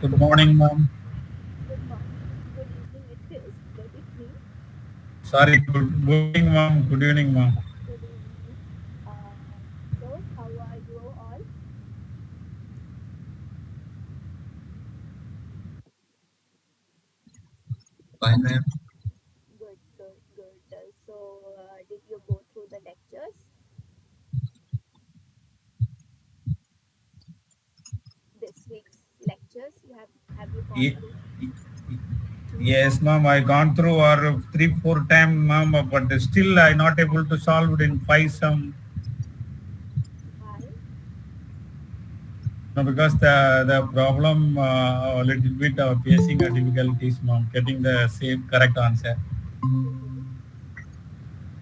Good morning, ma'am. Good morning, good evening it is, good evening, Sorry, good evening, ma'am. Good evening, ma'am. good evening. So, how are you all? Fine, ma'am. Good, good, good. Did you go through the lectures? This week's lectures, have you gone Ye- through? Yes, ma'am. I gone through or three, four times, ma'am, but still I not able to solve it in five some. Why? No, because the problem a little bit facing a difficulties, ma'am, getting the same correct answer. Mm-hmm.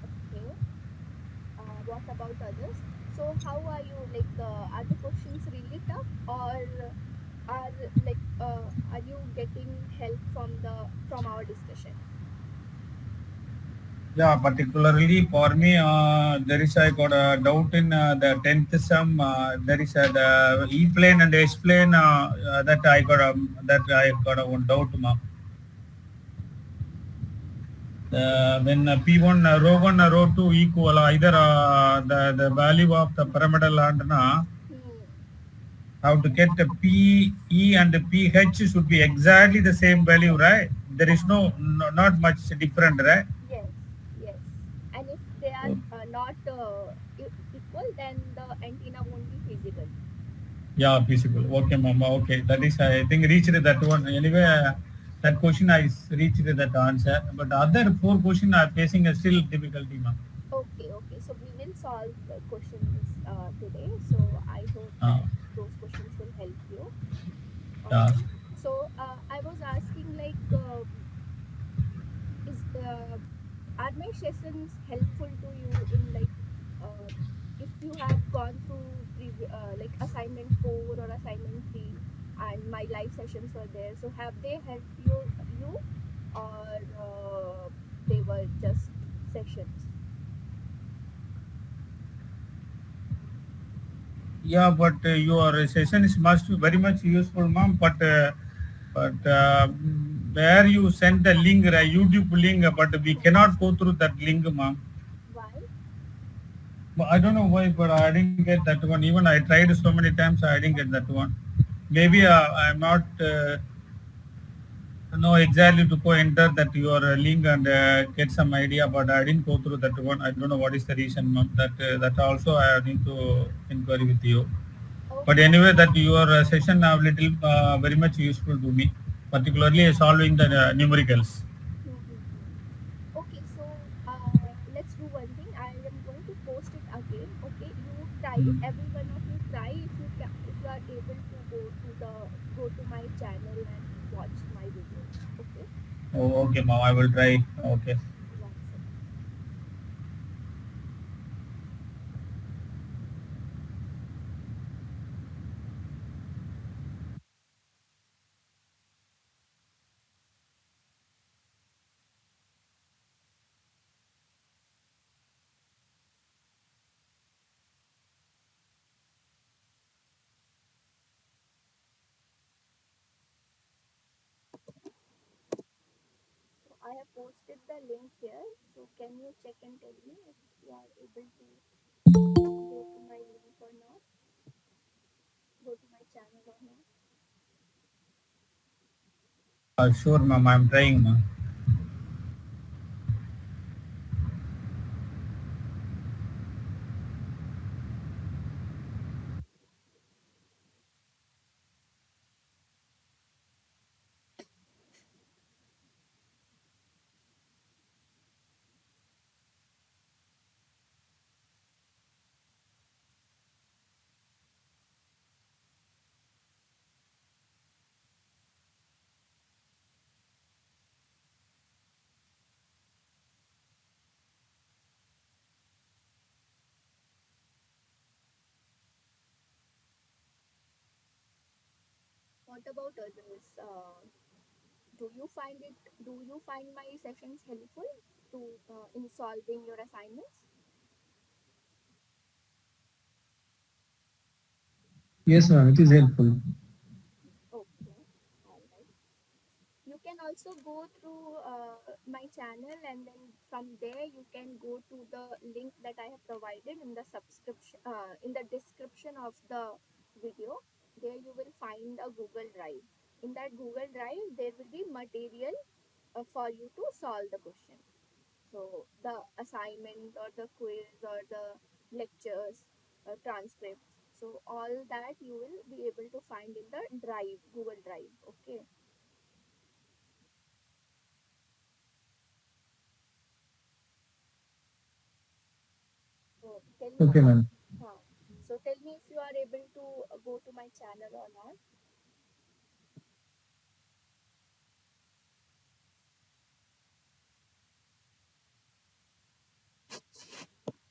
Okay. What about others? So, how are you? Are the questions really tough, or are are you getting help from our discussion? Yeah, particularly for me, there is I got a doubt in the tenth sum. There is the E plane and S plane that I got a one doubt, ma'am. When P1 row 1 row 2 equal either the value of the pyramidal antenna, Hmm. how to get the P E and the PH should be exactly the same value, right? There is Yeah. not much different, right? Yes, yes. And if they are not equal, then the antenna won't be feasible. Yeah, feasible. Okay, mama. Okay, that is I think reached that one. Anyway, that question I reached that answer, but other four question are facing a still difficulty, ma'am. Okay, okay. So we will solve questions today. So I hope Uh, that those questions will help you. yeah. Okay. So I was asking is are my sessions helpful to you in if you have gone through assignment 4 or assignment 3 and my live sessions were there, so have they helped you or they were just sessions? Yeah, but your session is must very much useful, ma'am. But where you send the link, YouTube link, but we cannot go through that link, ma'am. Why? But I don't know why, but I didn't get that one. Even I tried so many times, I didn't get that one. Maybe I'm not know exactly to go enter that your link and get some idea, but I didn't go through that one. I don't know what is the reason, ma'am. That also I need to inquiry with you. But Okay. anyway, that your session are little very much useful to me, particularly solving the numericals. Hmm, hmm, hmm. Okay, so let's do one thing. I am going to post it again. Okay, you try. Every one of you try if you are able to go to my channel and watch my videos. Okay, Oh, okay, ma'am. I will try. Okay. 1 second. So I have posted the link here. So can you check and tell me if you are able to go to my link or not? Go to my channel or not? Sure, ma'am. I'm trying, ma'am. What about others? Do you find my sessions helpful to in solving your assignments? Yes, ma'am, it is helpful. Okay. can also go through my channel, and then from there you can go to the link that I have provided in the subscription in the description of the video. There you will find a Google Drive. In that Google Drive there will be material for you to solve the question. So the assignment or the quiz or the lectures, transcripts, so all that you will be able to find in the drive, Google Drive. Okay. So tell me, Okay, ma'am. huh. So tell me if you are able to go to my channel or not.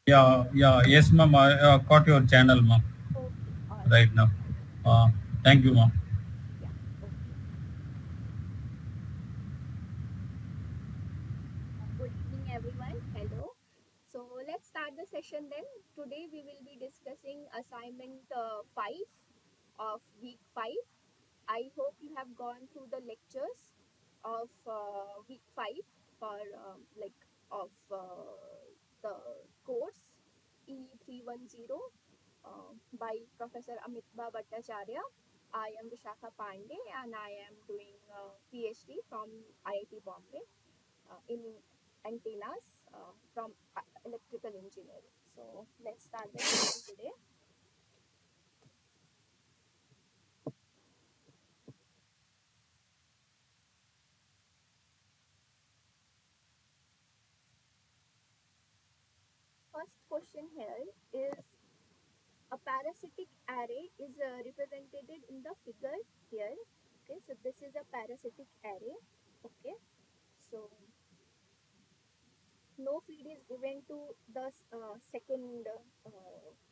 Yeah, yeah, yes, ma'am. I got your channel, ma'am, Okay, all right. right now. Okay, Thank you, ma'am. yeah, okay. Good evening, everyone. Hello. So let's start the session then. Today we will be discussing assignment 5 of week 5. I hope you have gone through the lectures of week 5 for of the course E310 by Professor Amitba Bhattacharya. I am Vishakha Pandey and I am doing PhD from IIT Bombay in antennas from electrical engineering. So let's start the session today. First question here is a parasitic array is represented in the figure here. Okay, so this is a parasitic array. Okay, so no feed is given to the second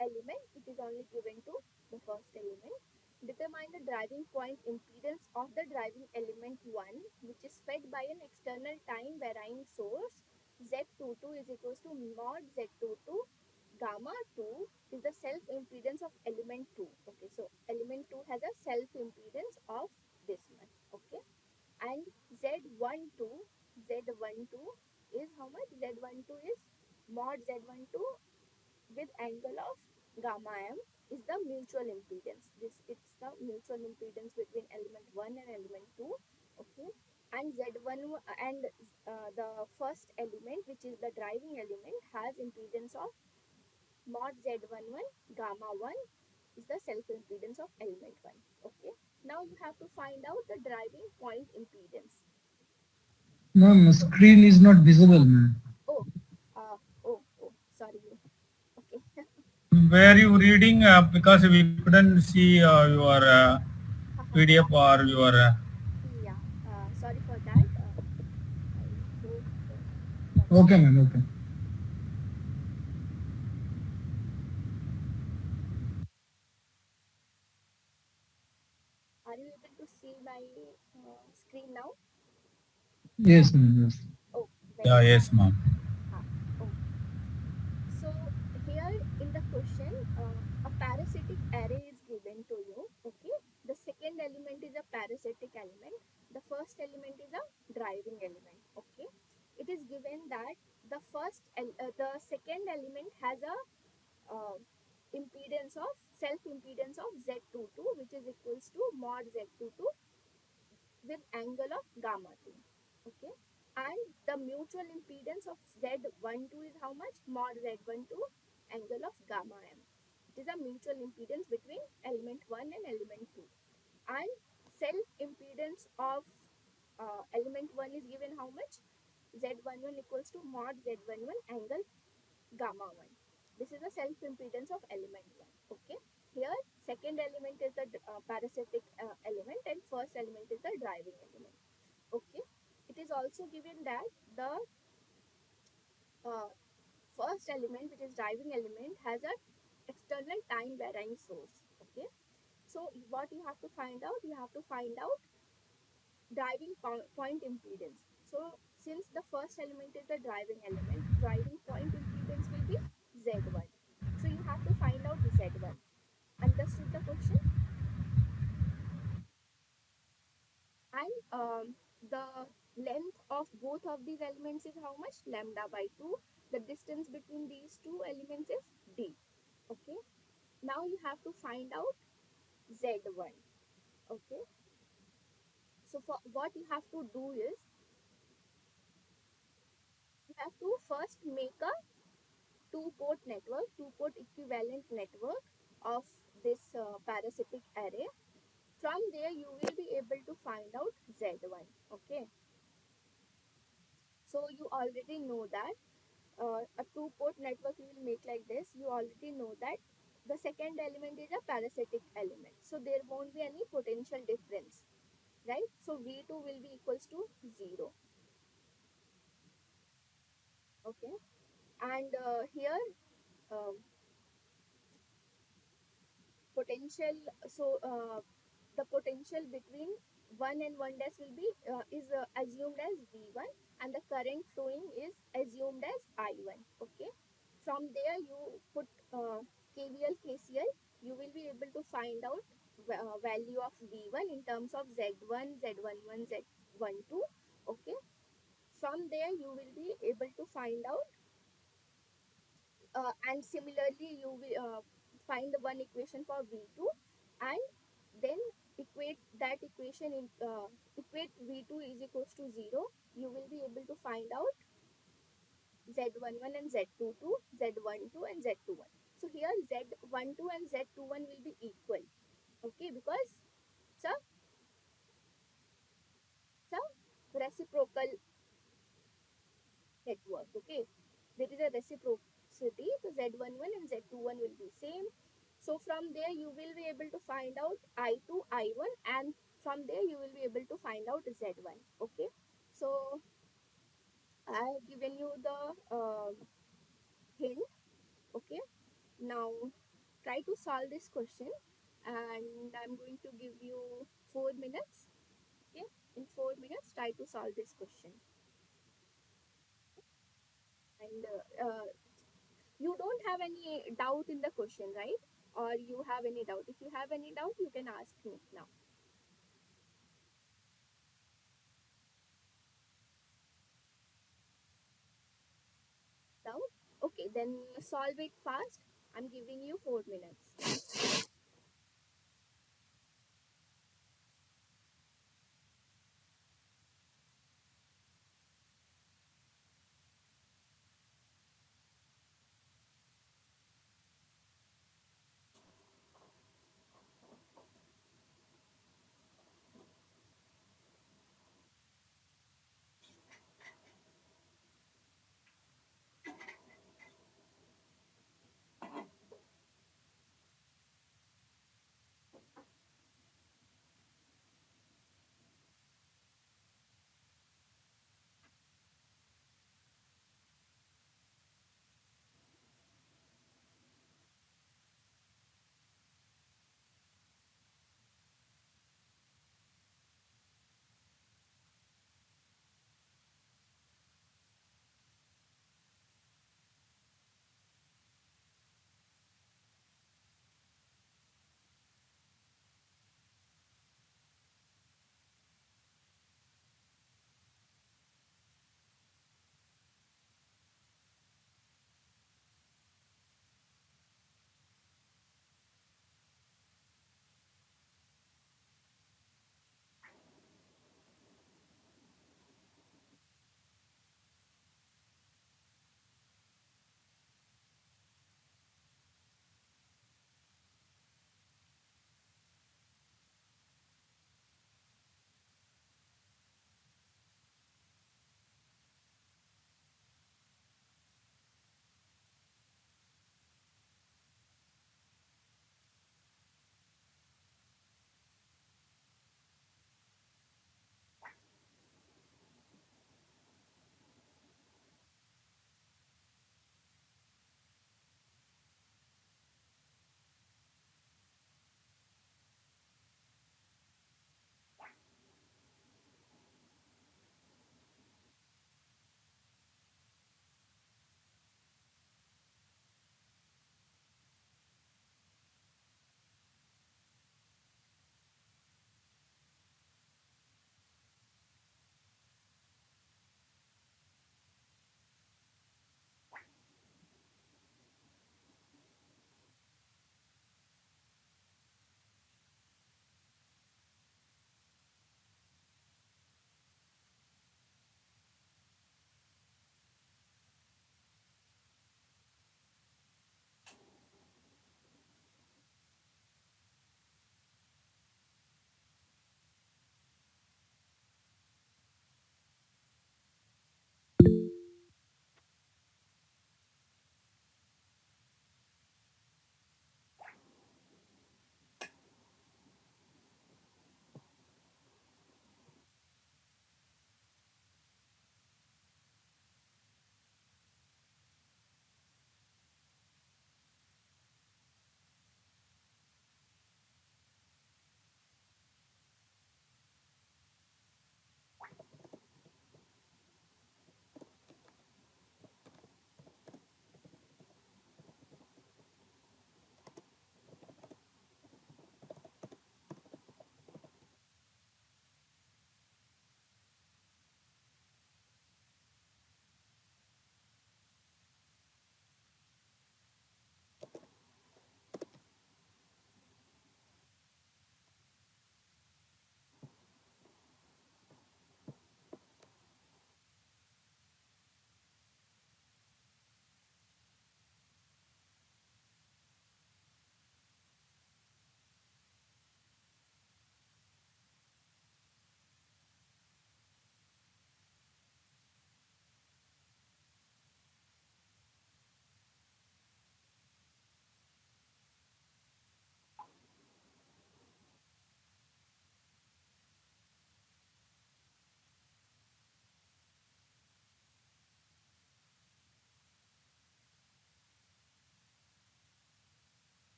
element, it is only given to the first element. Determine the driving point impedance of the driving element 1, which is fed by an external time varying source. Z22 is equals to mod Z22 gamma 2 is the self impedance of element 2. Okay, so element 2 has a self impedance of this much. Okay, and Z12, Z12 is how much? Z12 is mod Z12 with angle of gamma m is the mutual impedance. This it's the mutual impedance between element 1 and element 2. Okay, and Z1 and the first element, which is the driving element, has impedance of mod Z11 gamma 1 is the self impedance of element 1. Okay, now you have to find out the driving point impedance. Ma'am, So, screen is not visible, ma'am. oh, oh, sorry. Okay. Where you reading? Because we couldn't see your PDF or your. Yeah, sorry for that. I hope one Okay, second. ma'am. Okay. Are you able to see my screen now? Yes, ma'am. Yes. Oh, very Yeah, good. yes, ma'am. Okay. So here in the question, a parasitic array is given to you. Okay. The second element is a parasitic element. The first element is a driving element. Okay. It is given that the second element has a uh, impedance of self impedance of Z22, which is equals to mod Z22 with angle of gamma 2. Okay, and the mutual impedance of Z12 is how much? Mod Z12 angle of gamma m. It is a mutual impedance between element 1 and element 2. And self impedance of element 1 is given how much? Z11 equals to mod Z11 angle gamma 1. This is the self impedance of element 1. Okay, here second element is the parasitic element and first element is the driving element. Okay, it is also given that the uh, first element, which is driving element, has a external time varying source. Okay, so what you have to find out, you have to find out driving point impedance. So since the first element is the driving element, driving point impedance will be Z1. So you have to find out Z1. Understood the question? and the length of both of these elements is how much? Lambda by 2. The distance between these two elements is d. Okay, now you have to find out z1. Okay, so for what you have to do is you have to first make a two port equivalent network of this parasitic array. From there you will be able to find out z1. Okay, so you already know that a two port network you will make like this. You already know that the second element is a parasitic element, so there won't be any potential difference, right? So v2 will be equals to 0. Okay, and here uh, potential, so the potential between 1 and 1 dash will be is assumed as v1, and the current flowing is assumed as i1. Okay, from there you put kvl kcl, you will be able to find out value of v1 in terms of z1, z11, z12. Okay, from there you will be able to find out and similarly you will find the one equation for v2, and then equate that equation in equate v2 is equals to 0. You will be able to find out z11 and z22, z12 and z21. So here z12 and z21 will be equal. Okay, because it's a reciprocal network. Okay, there is a reciprocity, so z11 and z21 will be same. So from there you will be able to find out i2, i1, and from there you will be able to find out z1. Okay, so I have given you the hint. Okay, now try to solve this question, and I'm going to give you 4 minutes. Okay, in 4 minutes try to solve this question. And you don't have any doubt in the question, right? Or you have any doubt? If you have any doubt, you can ask me now. Doubt? Okay, then solve it fast. I'm giving you 4 minutes.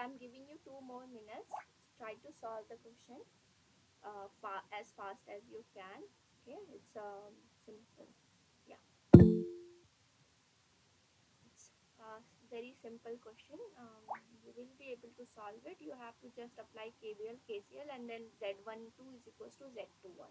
I'm giving you 2 more minutes. Try to solve the question as fast as you can. Okay, it's simple. Yeah, it's a very simple question. You will be able to solve it. You have to just apply KVL, KCL, and then Z12 is equals to Z21.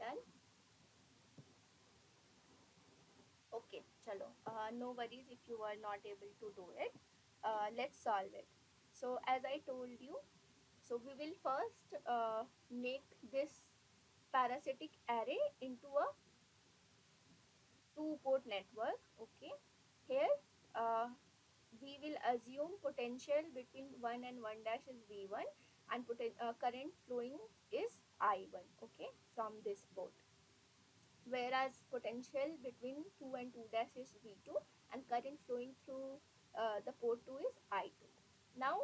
Done. Okay, chalo. No worries if you are not able to do it. Let's solve it. So as I told you, so we will first make this parasitic array into a two port network. Okay, here uh, we will assume potential between 1 and 1 dash is V1 and current flowing is I1, okay, from this port, whereas potential between 2 and 2 dash is V2 and current flowing through the port 2 is I2. Now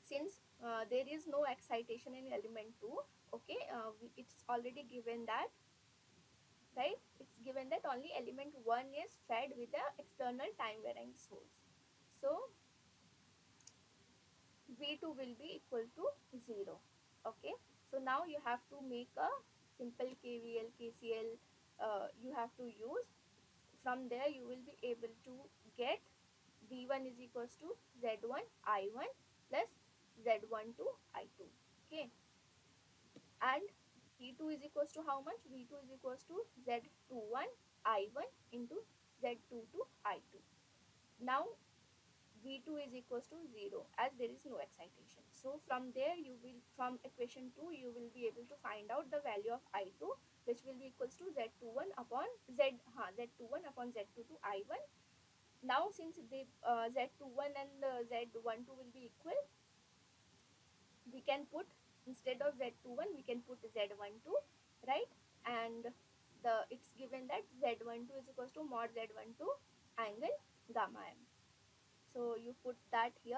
since there is no excitation in element 2, okay, it's already given that, right, it's given that only element 1 is fed with the external time varying source. So V2 will be equal to 0. Okay, so now you have to make a simple KVL, KCL, you have to use. From there you will be able to get V1 is equals to Z1 I1 plus Z12 I2. Okay, and V2 is equals to how much? V2 is equals to Z21 I1 into Z22 I2. Now V2 is equals to 0 as there is no excitation. So from there you will, from equation 2 you will be able to find out the value of I2, which will be equals to Z21 upon Z21 upon Z22 I1. Now since the Z21 and Z12 will be equal, we can put, instead of Z21 we can put Z12, right? And the it's given that Z12 is equals to mod Z12 angle gamma m. So you put that here,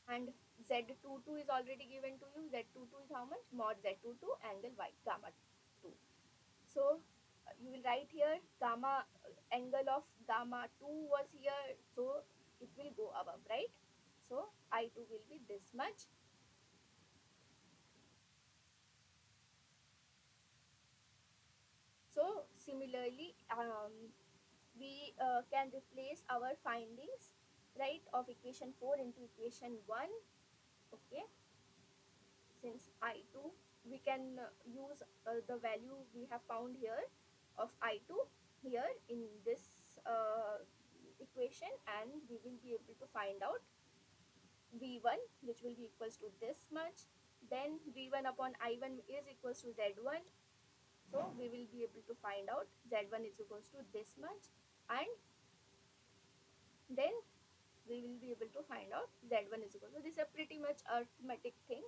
and Z22 is already given to you. Z22 is how much? Mod Z22 angle y gamma 2. So you will write here gamma angle of gamma 2 was here, so it will go above, right? So I2 will be this much. So similarly, we can replace our findings, right, of equation 4 into equation 1. Okay, since I2, we can use the value we have found here of I2 here in this equation, and we will be able to find out V1, which will be equals to this much. Then V1 upon I1 is equals to Z1. So we will be able to find out Z1 is equals to this much, and then we will be able to find out Z1 is equal to, this is a pretty much arithmetic thing.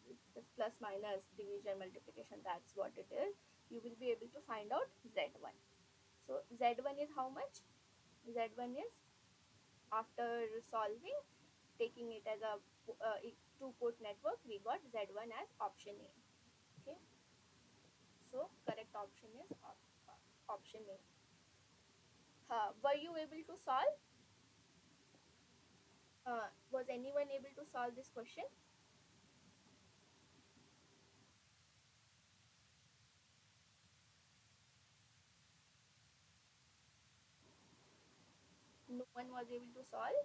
this plus minus division multiplication, that's what it is. You will be able to find out z1. So z1 is how much? Z1 is, after solving, taking it as a two-port network, we got z1 as option A. Okay, so correct option is option A. Were you able to solve? Was anyone able to solve this question? No one was able to solve.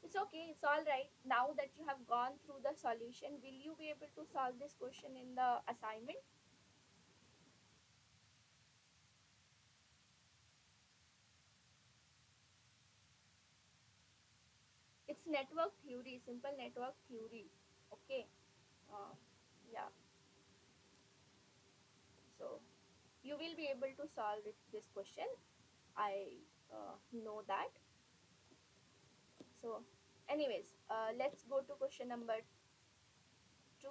It's okay, it's all right. Now that you have gone through the solution, will you be able to solve this question in the assignment? It's network theory, simple network theory. Okay. uh, yeah, so you will be able to solve this question. I know that. So anyways, let's go to question number 2.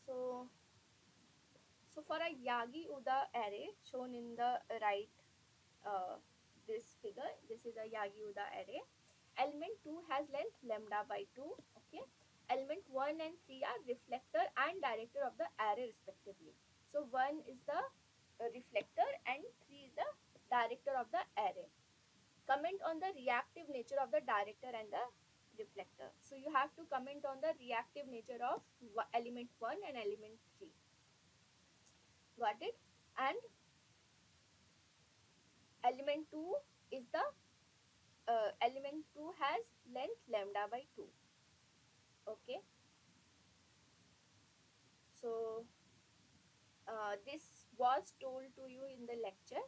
So so for a Yagi Uda array shown in the right, uh, this figure, this is a Yagi Uda array. Element 2 has length lambda by 2. Okay, element 1 and 3 are reflector and director of the array respectively. So 1 is the reflector and 3 is the director of the array. Comment on the reactive nature of the director and the reflector. So you have to comment on the reactive nature of element 1 and element 3. Got it? And element 2 is the element 2 has length lambda by 2. Okay, so this was told to you in the lecture.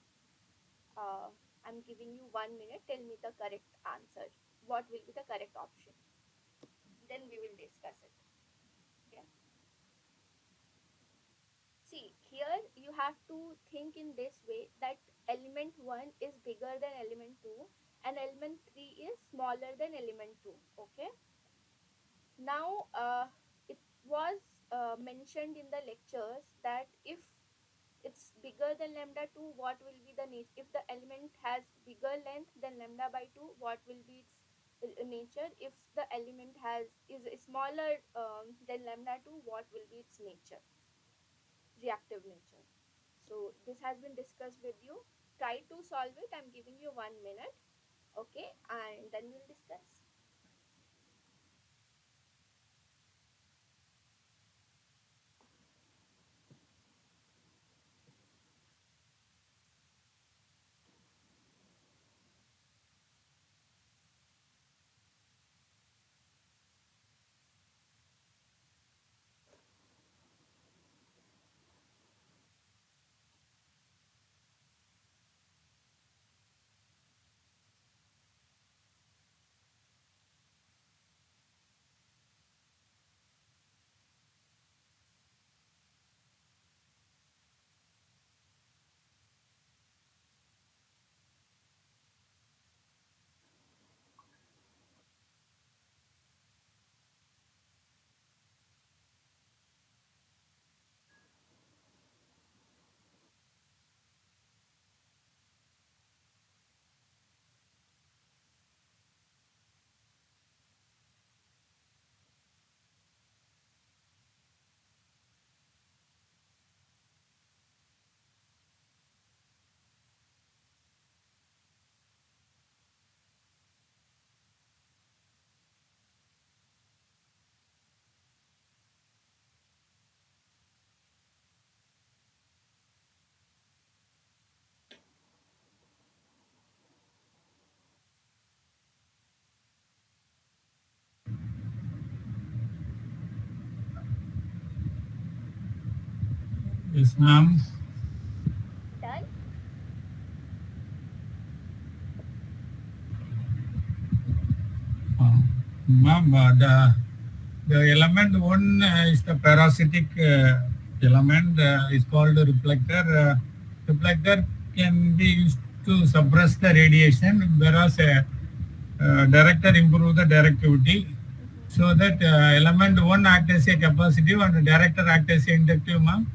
I'm giving you 1 minute. Tell me the correct answer. What will be the correct option? Then we will discuss it. Okay. See, here you have to think in this way that element 1 is bigger than element 2 and element 3 is smaller than element 2. Okay. Now, it was mentioned in the lectures that if it's bigger than lambda 2, what will be the nature? If the element has bigger length than lambda by 2, what will be its nature? If the element is smaller than lambda 2, what will be its nature? Reactive nature. So this has been discussed with you. Try to solve it. I'm giving you 1 minute. Okay, and then we'll discuss. Yes, ma'am. Done? Ma'am, the element 1 is the parasitic element, is called a reflector. Reflector can be used to suppress the radiation, whereas a director improve the directivity. So that element 1 act as a capacitive and director act as a inductive, ma'am.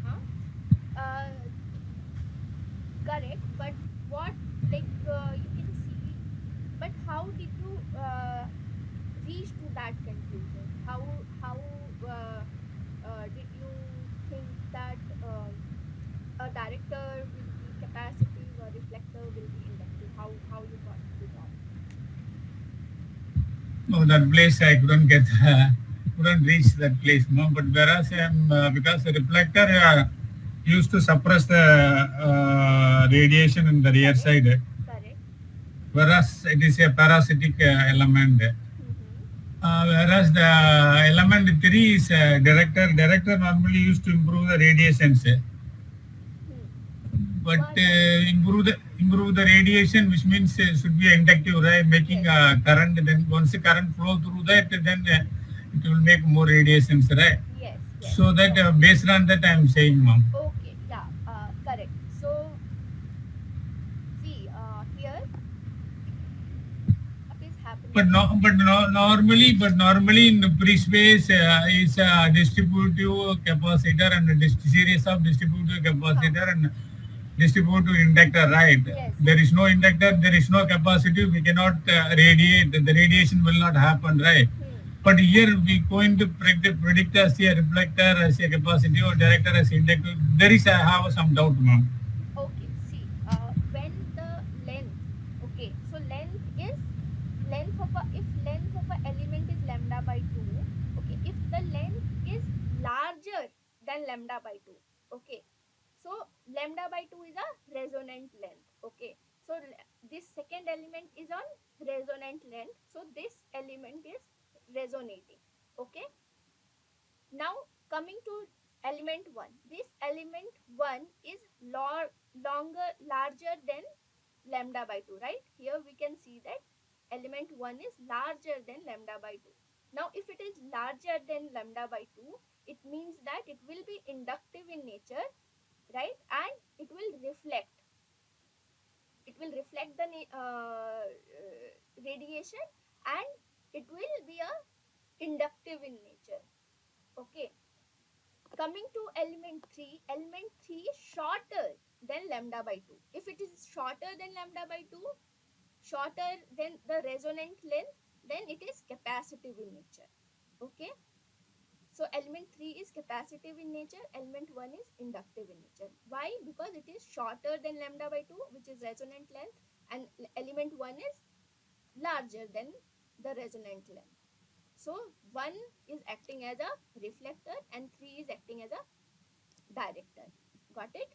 Uh-huh. Uh, Correct, but what, like, you can see, but how did you reach to that conclusion? How did you think that a director will be capacitive, a reflector will be inductive? How you got to that? No, that place I couldn't get, couldn't reach that place, no. But whereas because the reflector used to suppress the radiation in the rear Correct, side, correct. whereas it is a parasitic element. Mm-hmm. Whereas the element 3 is director. Director normally used to improve the radiations, Hmm. but You are correct. improve the radiation, which means should be inductive, right? Making Yes, current. Then once the current flow through that, then it will make more radiations, right? yes, yes. So that So, based on that, I am saying, ma'am. okay, yeah, correct. So, see, here what is But happening? no, normally in the free space is a distributive capacitor and a series of distributive Huh. capacitor and distributive inductor, right? Yes. There is no inductor, there is no capacitive. We cannot radiate. The radiation will not happen, right? Hmm. But here we going to predict as a reflector, as a capacitive, or director as inductor. There is I have some doubt, ma'am. Okay, see, when the length, okay, so length is length of a, if length of a element is lambda by 2, okay, if the length is larger than lambda by 2, okay, so lambda by 2 is a resonant length, okay, so this second element is on resonant length, so this element is resonating, okay. Now, coming to element 1, this element 1 is larger than lambda by 2, right? Here we can see that element 1 is larger than lambda by 2. Now, if it is larger than lambda by 2, it means that it will be inductive in nature, right? And it will reflect. It will reflect the radiation, and it will be a inductive in nature. Okay. Coming to element 3 is shorter than lambda by 2. If it is shorter than lambda by 2, shorter than the resonant length, then it is capacitive in nature. Okay. So element 3 is capacitive in nature, element 1 is inductive in nature. Why? Because it is shorter than lambda by 2, which is resonant length, and element 1 is larger than the resonant length. So 1 is acting as a reflector and 3 is acting as a director. Got it?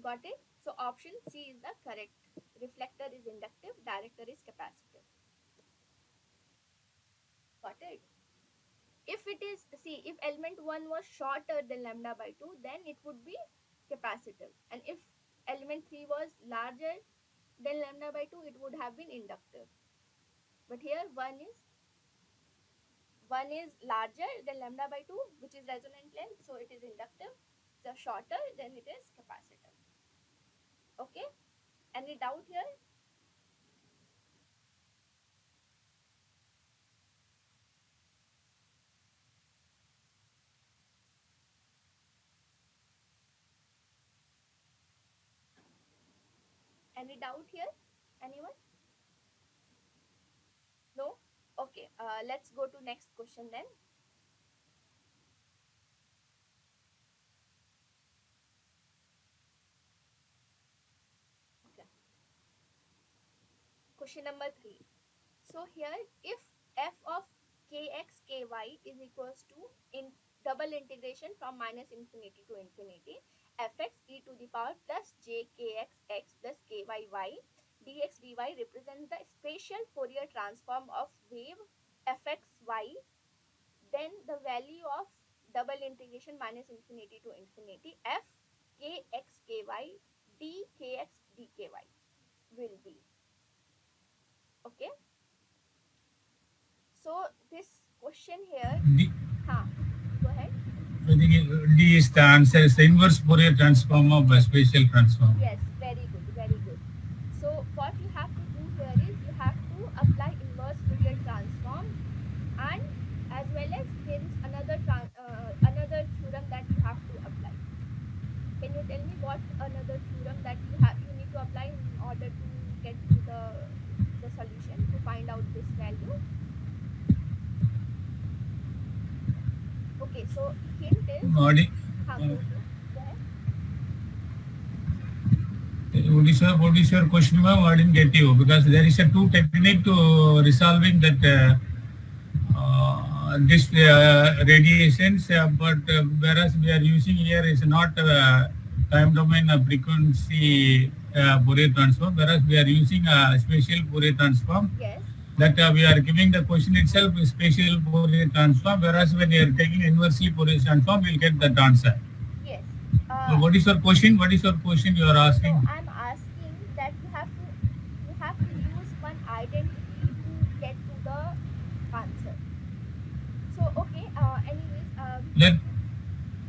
Got it? So option C is the correct. Reflector is inductive, director is capacitive. Got it? If it is, see, if element 1 was shorter than lambda by 2, then it would be capacitive. And if element 3 was larger than lambda by 2, it would have been inductive. But here 1 is larger than lambda by 2, which is resonant length, so it is inductive. So shorter, then it is capacitive. Okay? Any doubt here? Any doubt here? Anyone? No? Okay, let's go to next question then. Okay. Question number 3. So here, if f of kx ky is equals to in double integration from minus infinity to infinity, fx e to the power plus j kx x plus ky y dx dy represents the spatial Fourier transform of wave fx y, then the value of double integration minus infinity to infinity f kx ky d kx dky will be. Okay. So this question here, The, huh? Go ahead. I think D is the answer. It's the inverse Fourier transform of a spatial transform. Yes, very good, very good. So what you have to do here is you have to apply inverse Fourier transform, and as well as there is another theorem that you have to apply. Can you tell me what another theorem that you need to apply in order to get to the solution to find out this value? Okay, so hint is, What go ahead. what is your question, ma'am? I didn't get you because there is a two technique to resolving that this radiations, but whereas we are using here is not time domain frequency Fourier transform, whereas we are using a spatial Fourier transform. Yes, That we are giving the question itself is spatial Fourier transform, whereas when you are taking inversely Fourier transform, we'll get that answer. yes. So what is your question? What is your question you are No, asking? I'm asking that you have to use one identity to get to the answer. So okay, anyways, Let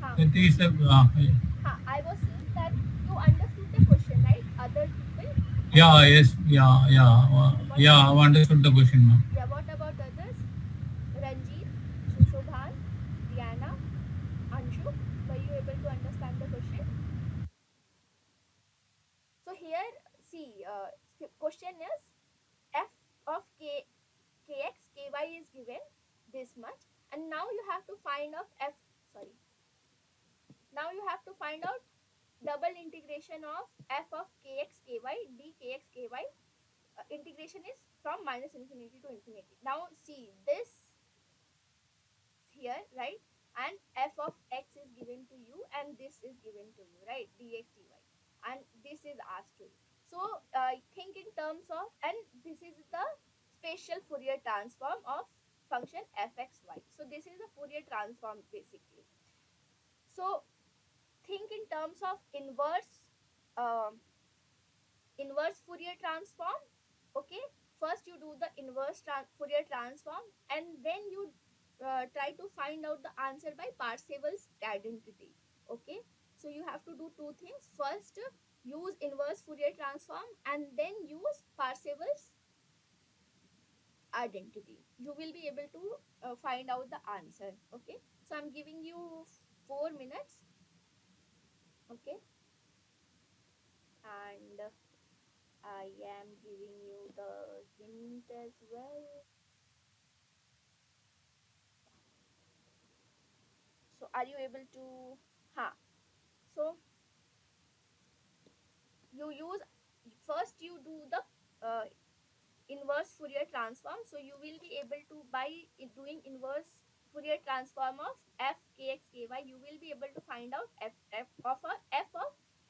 huh, that is the I was saying that you understood the question, right? Other people, yeah, anyone? yes, What yeah, about, I understood the question, ma'am. yeah, what about others? Ranjit, Sushobhan, Diana, Anshu, were you able to understand the question? So here, see, question is f of kx ky is given this much, and now you have to find out sorry now you have to find out double integration of f of kx ky d kx ky. Integration is from minus infinity to infinity. Now see this here, right? And f of x is given to you, and this is given to you, right? Dx dy, and this is asked to you. So think in terms of, and this is the spatial Fourier transform of function fxy. So this is the Fourier transform basically. So think in terms of um, inverse Fourier transform. Okay, first you do the Fourier transform, and then you try to find out the answer by Parseval's identity. Okay, so you have to do two things. First, use inverse Fourier transform, and then use Parseval's identity. You will be able to find out the answer. Okay, so I'm giving you 4 minutes. Okay, and I am giving you the hint as well. So are you able to? Huh. So you use, first you do the inverse Fourier transform. So you will be able to, by doing inverse Fourier transform of f kx ky, you will be able to find out f of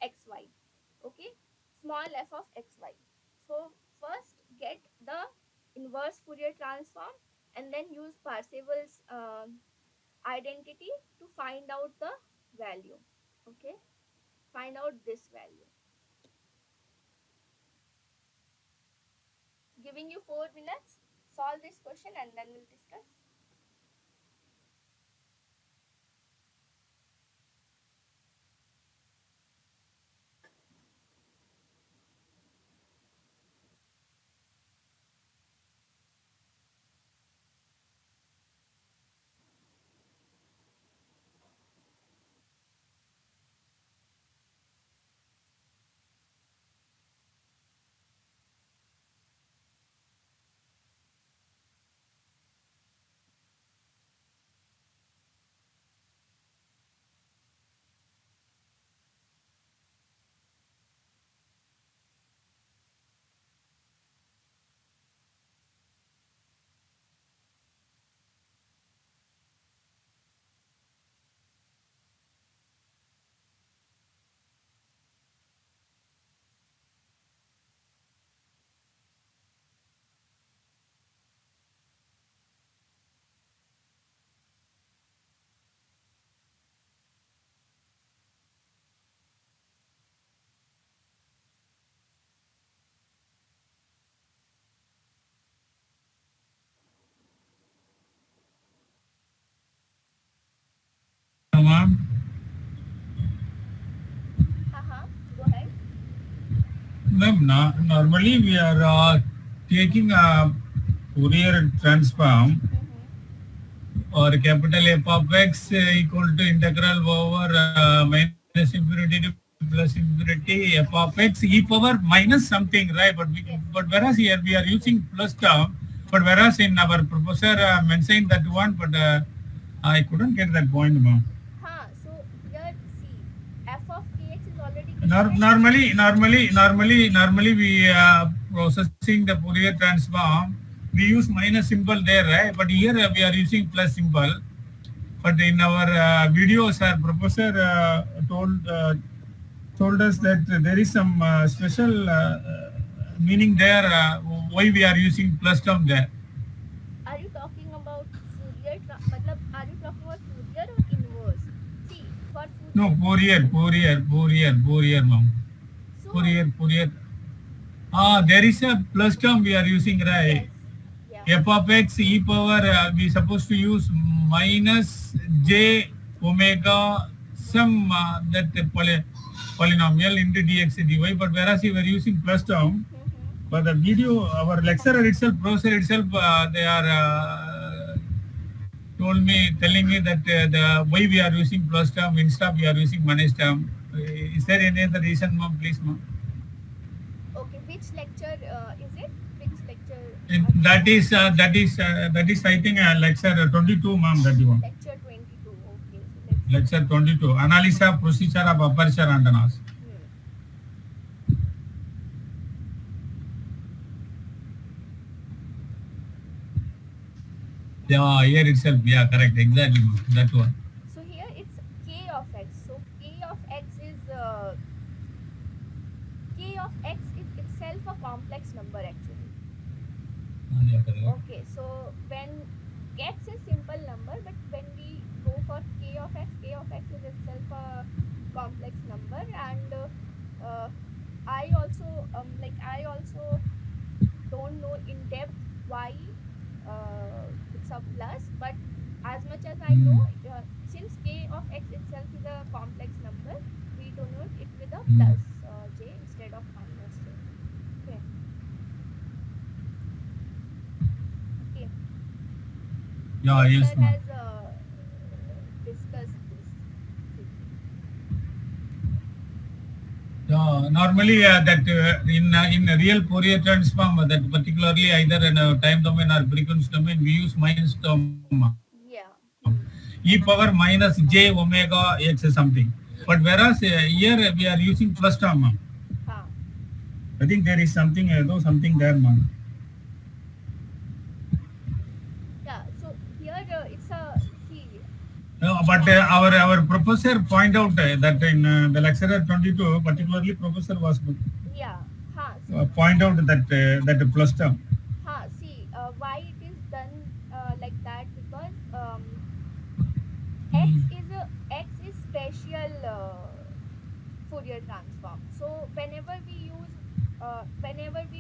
xy. Okay, small f of xy. So first get the inverse Fourier transform, and then use Parseval's identity to find out the value. Okay, find out this value. Giving you 4 minutes, solve this question, and then we'll discuss. Ma'am. Uh-huh. Go ahead. Ma'am, normally we are taking a Fourier transform or capital F of x equal to integral over minus infinity to plus infinity f of x e power minus something, right? But Yes. whereas here we are using plus term, but whereas in our professor mentioned that one, but I couldn't get that point, ma'am. So here, see, f of kx is already given as Normally we processing the Fourier transform, we use minus symbol there, right? But here we are using plus symbol. But in our videos, our professor told us that there is some special meaning there. Why we are using plus term there? are you talking about matlab, are you talking about Fourier or inverse? See, for No, Fourier, Fourier, ma'am. so Fourier. Ah, there is a plus term we are using, right? yes, yeah, F of x e power, we supposed to use minus j omega some that polynomial into dx dy. But whereas you were using plus term, but the video, our lecturer itself, professor itself, they are telling me that the why we are using plus term instead we are using minus term. Is there any other reason, ma'am? Please, ma'am. okay. Which lecture is it? Which lecture And are you saying? that is I think lecture 22, ma'am. That one. Lecture 22. Okay, so let's see. Lecture 22. Analysis of procedure of aperture antennas. Hmm. Yeah, here itself. Yeah, correct. Exactly, ma'am. That one. So here it's k of x. So k of x is itself a complex number actually. Yeah, correct. Okay, so when x is simple number, but when we go for k of x is itself a complex number, and I also don't know in depth why it's a plus, but as much as I know, since k of x itself is a complex number, we denote it with a plus j instead of minus j. Okay, okay. Yeah, Yes, yes, sir ma'am. has discussed this. See. Normally, that in a real Fourier transform, that particularly either in a time domain or frequency domain, we use minus term, Yeah. e power minus j omega x something. But whereas here we are using plus term, ma'am. Huh. I think there is something, though something there, ma'am. Yeah. So here it's a see. But our professor point out that in the lecturer 22, particularly professor was Yeah. So point out that that plus term. see. Why it is done like that? Because x is special Fourier transform. So whenever we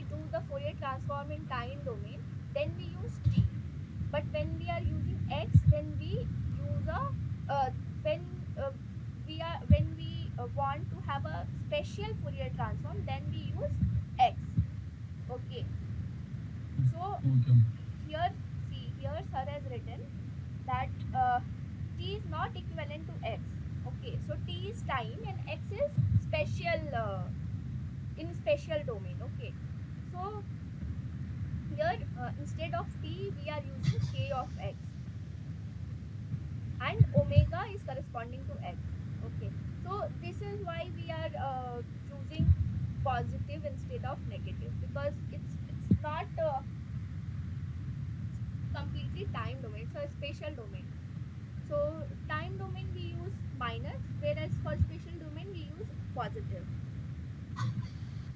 do the Fourier transform in time domain, then we use t. But when we are using x, then we use a when when we want to have a special Fourier transform, then we use x. Okay. So Okay. here, see, here sir has written that t is not equivalent to x. Okay, so t is time and x is special in special domain. Okay, so here instead of t we are using k of x, and omega is corresponding to x. Okay, so this is why we are choosing positive instead of negative, because it's not completely time domain, it's a spatial domain. So time domain we use minus, whereas for spatial domain we use positive.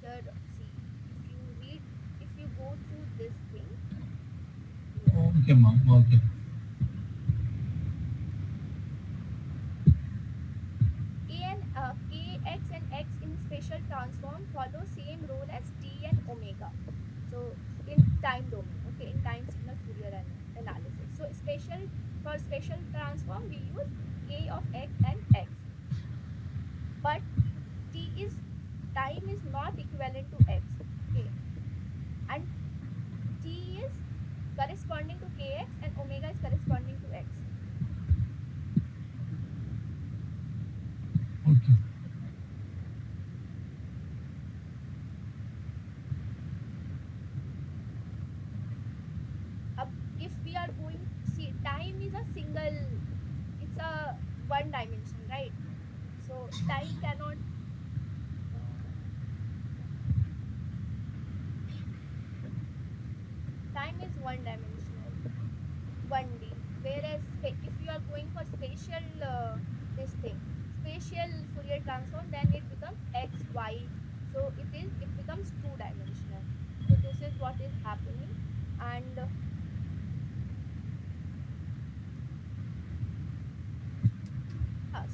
Here, see, if you go through this thing here, Okay, ma'am. Okay. kx and x in spatial transform follow same rule as t and omega. So in time domain, okay, in time signal Fourier analysis. So special for spatial transform we use k of x and x, but t is time is not equivalent to x. Okay, and t is corresponding to kx and omega is corresponding to x. Okay. If we are going, see, time is a single, it's a one dimension, right? So time cannot, time is one dimensional, 1D. Whereas if you are going for spatial, this thing, spatial Fourier transform, then it becomes x y. So it becomes two dimensional. So this is what is happening, and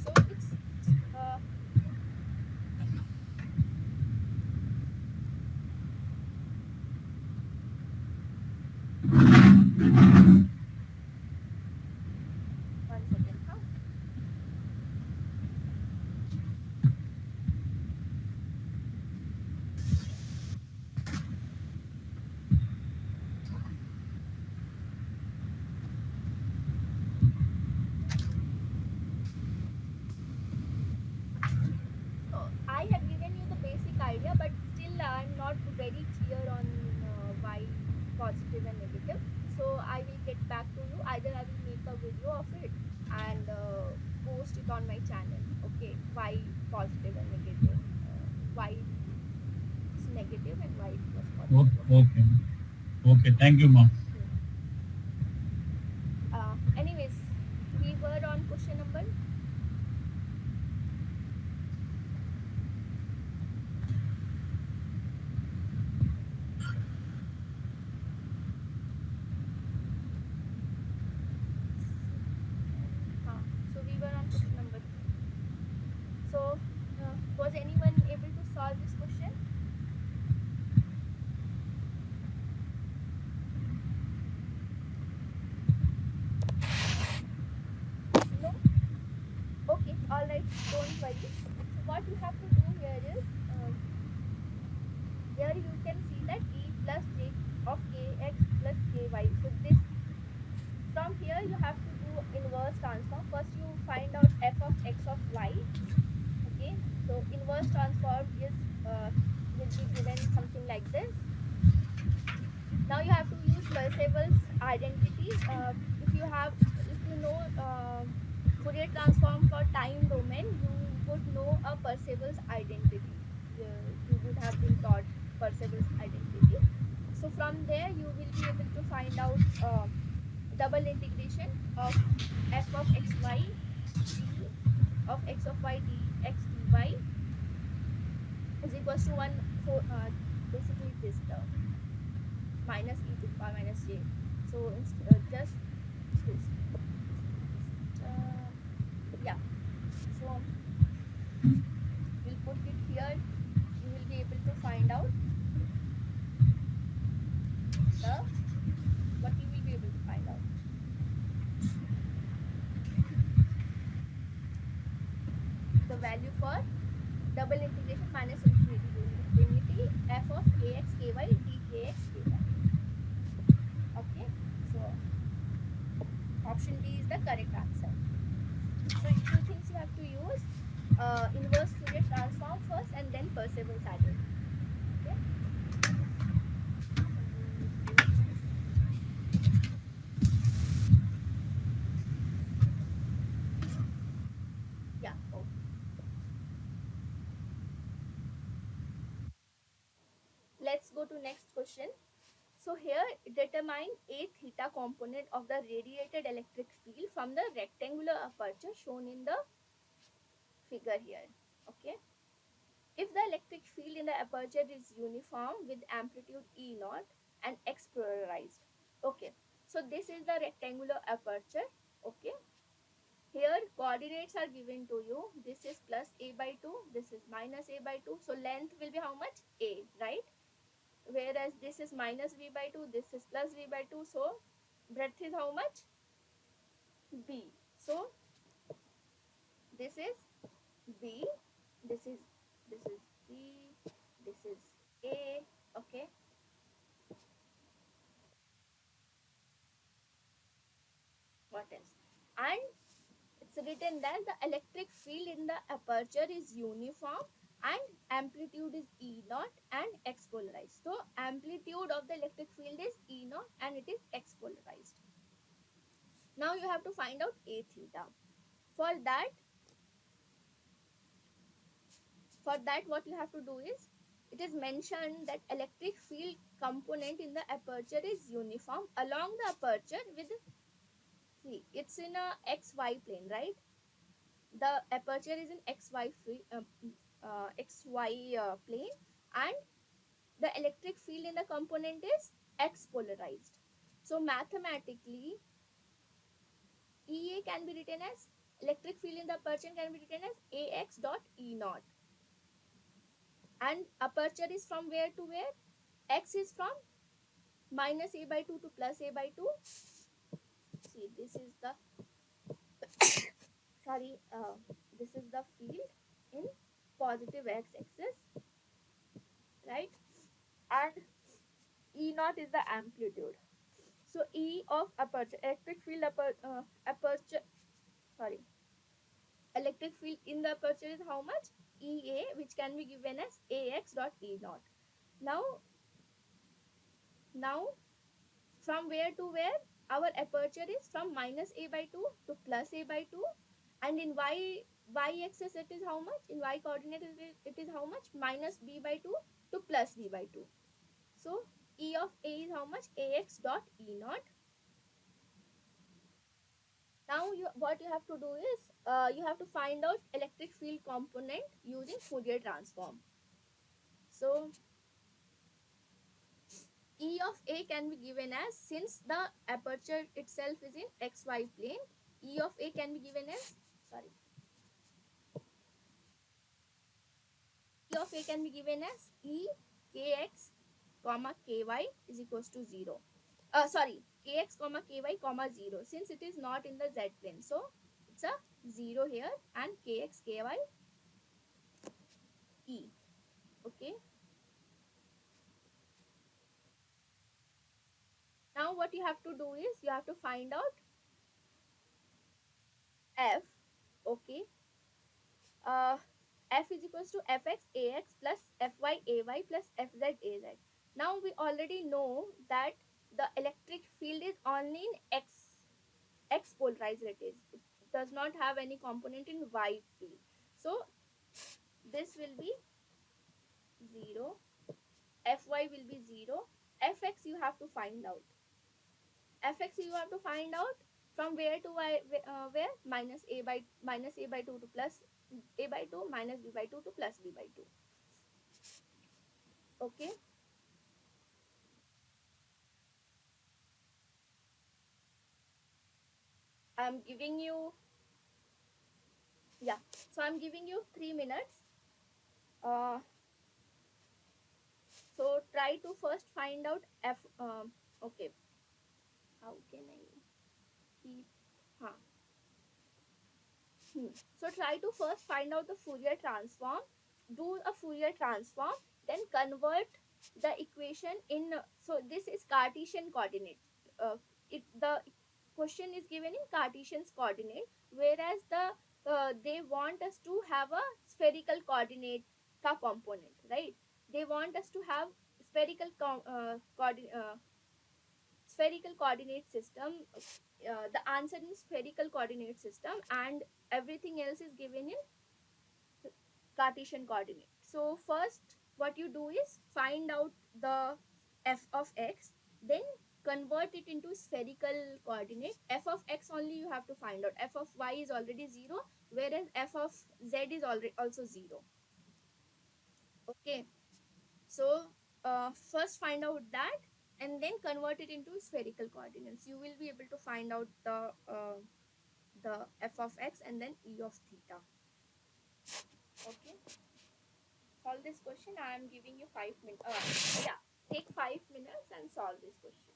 so it's uh, one second, huh? So I have given you the basic idea, but still I'm not very clear on why positive and negative. So I will get back to you. Either I will make a video of it and post it on my channel. Okay, why positive and negative, why it's negative and why it was Okay. positive. Okay. Okay. Thank you, ma'am. Hmm. Anyways, we were on question number. So we were on question number 3. So was anyone able to solve this question? No? Okay, all right, don't worry. So what you have to do here is, here you can see that e plus j of kx plus ky. So this, from here you have to do inverse transform. First you find out f of x of y. Okay, so inverse transform is will be given something like this. Now you have to use Parseval's identity. If you know Fourier transform for time domain, you would know a Parseval's identity. You would have been taught Parseval's identity. So from there, you will be able to find out double integration of f of xy d of x of y dx dy is equals to 1 for basically this term, minus e to the power minus j. So just this. Yeah. So we'll put it here. You will be able to find out the what you will be able to find out the value for double integration minus infinity to infinity f of kx ky dkx ky. Okay. So option D is the correct answer. So two things you have to use: inverse Fourier transform first, and then Parseval's identity. Okay. Yeah. Okay. Let's go to next question. So here determine a theta component of the radiated electric field from the rectangular aperture shown in the figure here. Okay. If the electric field in the aperture is uniform with amplitude E naught and x polarized. Okay. So this is the rectangular aperture. Okay. Here coordinates are given to you. This is plus a by 2. This is minus a by 2. So length will be how much? A, right? Whereas this is minus v by 2, this is plus v by 2, so breadth is how much? B. So This is B, this is B, this is A. Okay, what else? And it's written that the electric field in the aperture is uniform and amplitude is E naught and X polarized. So amplitude of the electric field is E naught and it is X polarized. Now you have to find out A theta. For that, what you have to do is, it is mentioned that electric field component in the aperture is uniform along the aperture with, see, it's in a xy plane, right? The aperture is in xy plane, and the electric field in the component is x polarized. So mathematically, ea can be written as, electric field in the aperture can be written as ax dot e naught. And aperture is from where to where? X is from minus a by 2 to plus a by 2. See, this is the, sorry, this is the field in positive x-axis, right? And E naught is the amplitude. So E of aperture, electric field aperture, sorry, electric field in the aperture is how much? EA, which can be given as AX dot E naught. Now, now from where to where? Our aperture is from minus A by 2 to plus A by 2, and in y axis it is how much? In y coordinate it is how much? Minus B by 2 to plus B by 2. So E of A is how much? AX dot E naught. Now what you have to do is, you have to find out electric field component using Fourier transform. So E of A can be given as, since the aperture itself is in xy plane, E of A can be given as, sorry, E of A can be given as E kx comma ky is equals to 0. Sorry, kx comma ky comma 0, since it is not in the z plane, so it's a 0 here, and kx ky e. Okay, now what you have to do is, you have to find out f. Okay, uh, f is equals to fx ax plus fy ay plus fz az. Now we already know that the electric field is only in x polarized, it does not have any component in y field. So this will be 0, fy will be 0, fx you have to find out. Fx you have to find out from where to where? Minus a by 2 to plus a by 2, minus b by 2 to plus b by 2. Okay, I'm giving you, yeah, so I'm giving you 3 minutes. So try to first find out f. Okay, how can I keep, huh. So try to first find out the Fourier transform, do a Fourier transform, then convert the equation in. So this is Cartesian coordinate. The question is given in Cartesian's coordinate, whereas they want us to have a spherical coordinate ka component, right? They want us to have spherical spherical coordinate system. The answer in spherical coordinate system, and everything else is given in Cartesian coordinate. So first what you do is find out the f of x, then convert it into spherical coordinate. F of x only you have to find out. F of y is already 0, whereas f of z is already also 0. Okay, so first find out that, and then convert it into spherical coordinates. You will be able to find out the f of x and then e of theta. Okay, solve this question. I am giving you 5 minutes. Yeah, take 5 minutes and solve this question.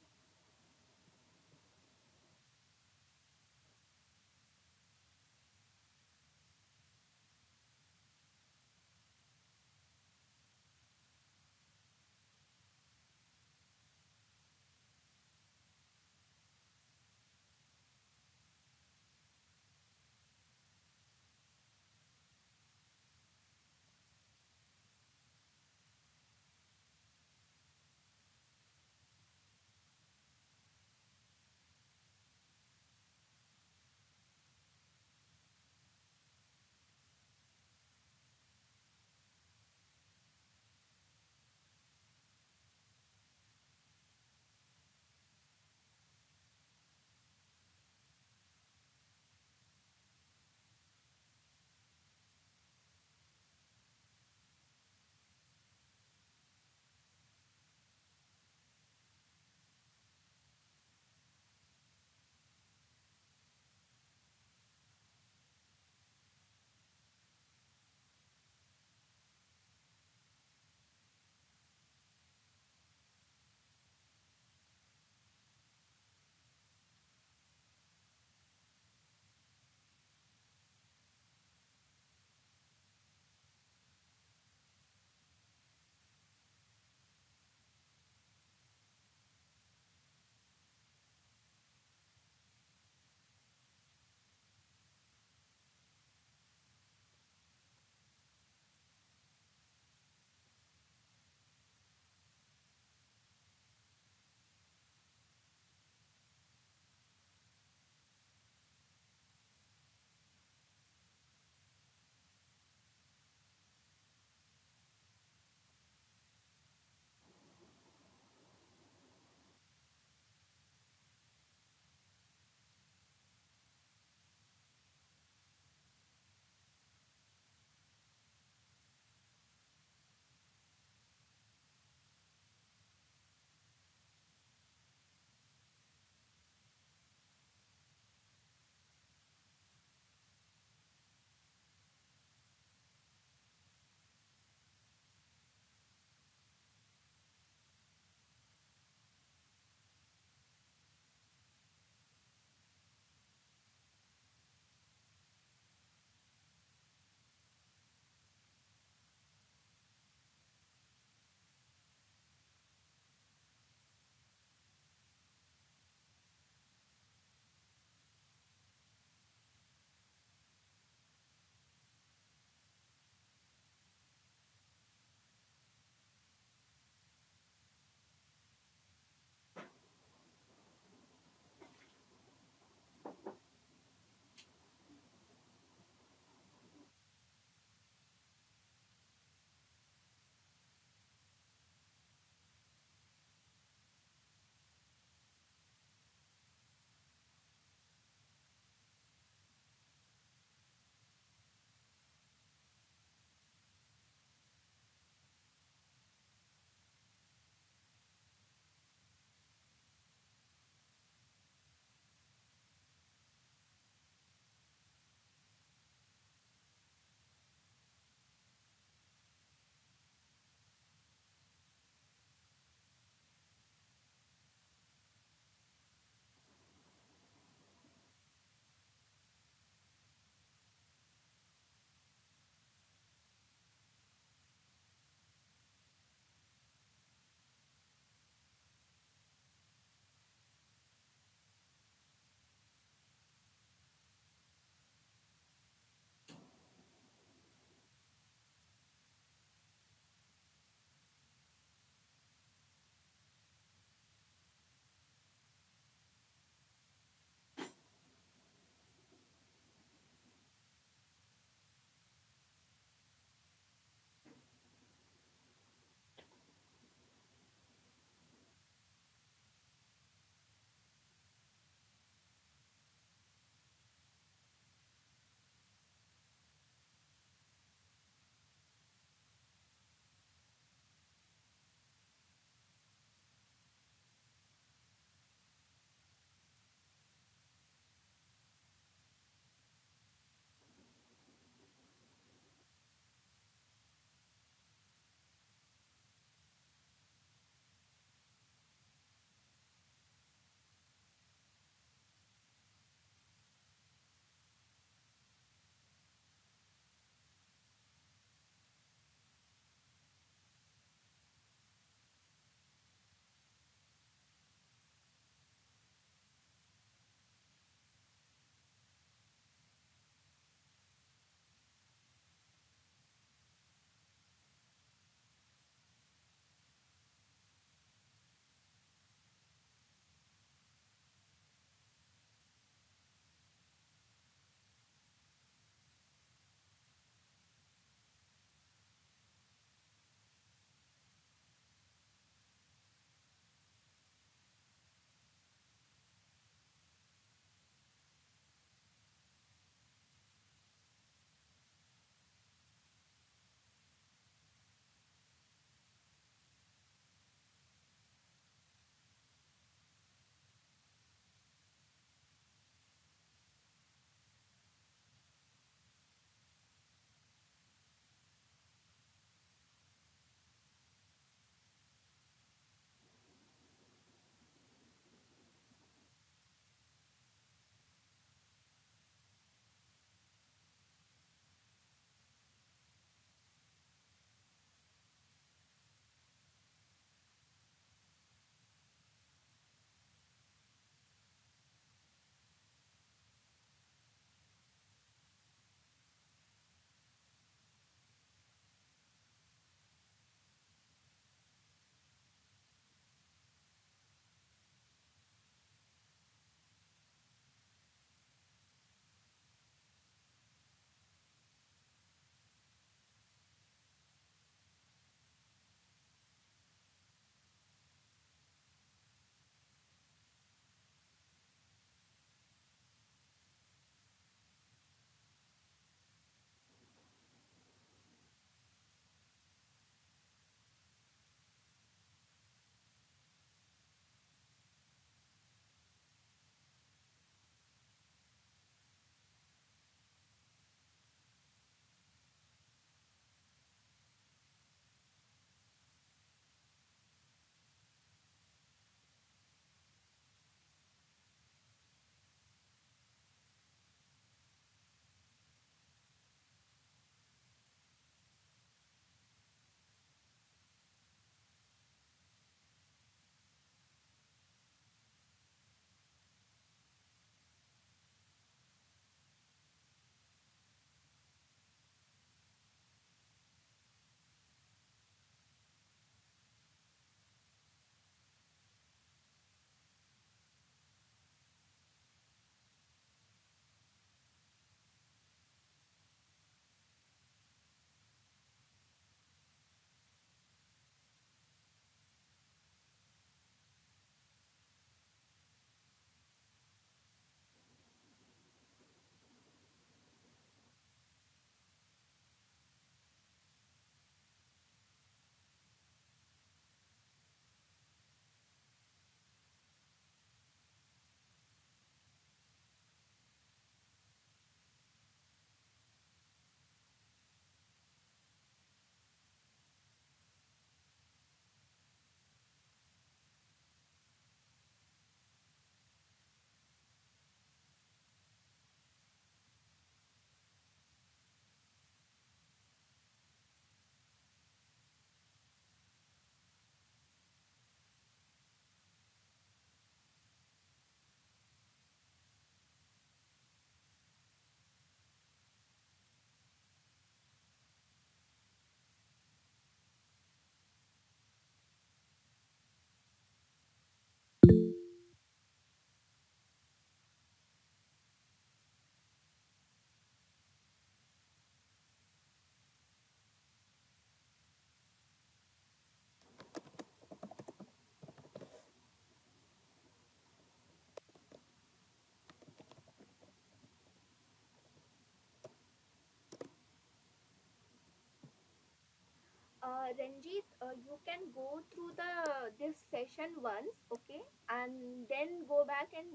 Ranjit, you can go through the this session once, okay, and then go back and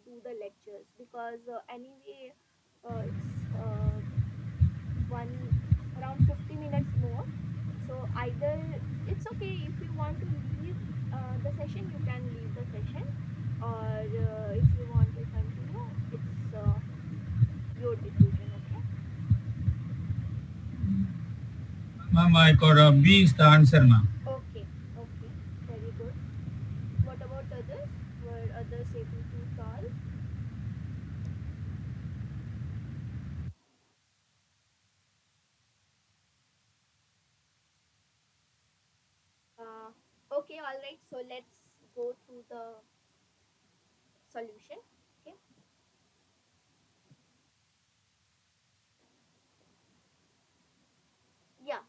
do the lectures, because anyway, it's one around 50 minutes more. So either it's okay if you want to leave the session, you can leave the session, or if you want to continue, it's your decision, okay? Ma'am, I got B is the answer, ma'am. Okay, okay, very good. What about others? Were others able to solve? Uh, okay, all right. So let's go through the solution. Okay. Yeah.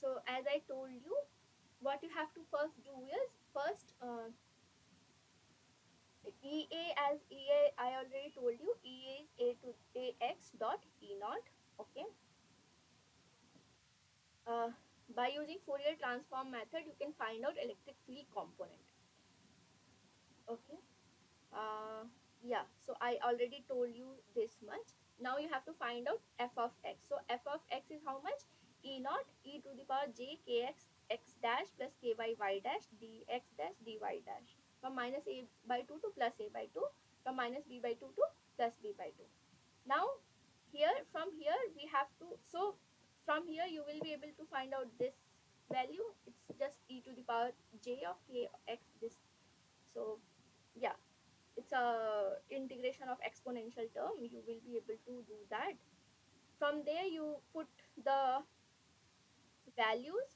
So as I told you, what you have to first do is first EA, as EA I already told you, EA is A to AX dot E naught. Okay. Uh, by using Fourier transform method, you can find out electric field component. Okay. uh, yeah, so I already told you this much. Now you have to find out f of x. So f of x is how much? E naught e to the power j kx x dash plus ky y dash dx dash dy dash, from minus a by 2 to plus a by 2, from minus b by 2 to plus b by 2. Now here, from here we have to, so from here you will be able to find out this value. It's just e to the power j of kx, this. So yeah, it's a integration of exponential term. You will be able to do that. From there you put the values,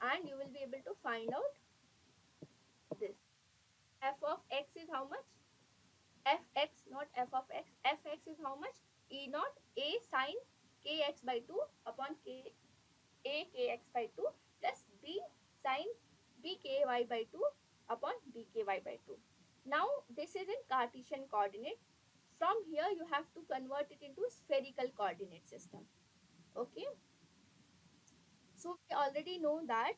and you will be able to find out this. F of x is how much? Fx, not f of x. Fx is how much? E naught a sine kx by 2 upon k a kx by 2 plus b sine bky by 2 upon bky by 2. Now this is in Cartesian coordinate. From here you have to convert it into spherical coordinate system. Okay, so we already know that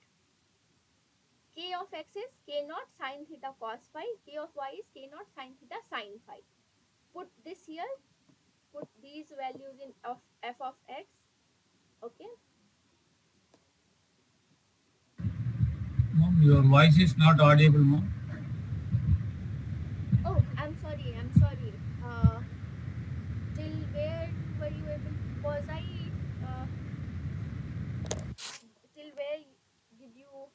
k of x is k naught sine theta cos phi, k of y is k naught sine theta sine phi. Put this here, put these values in of f of x. Okay. Ma'am, your voice is not audible, ma'am. Oh, I'm sorry, I'm sorry. Till where were you able, was I uh, till where did you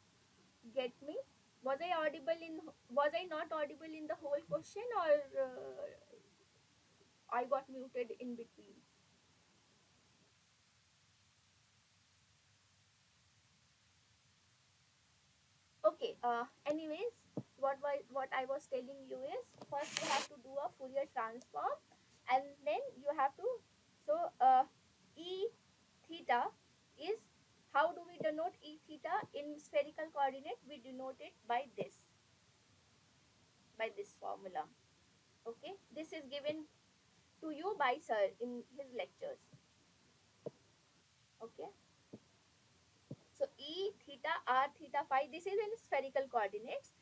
get me? Was I audible in, was I not audible in the whole question, or I got muted in between? Okay, anyways, what I was telling you is, first you have to do a Fourier transform, and then you have to, so E theta is, how do we denote E theta in spherical coordinate? We denote it by this formula. Okay, this is given to you by sir in his lectures. Okay, so E theta r theta phi, this is in spherical coordinates.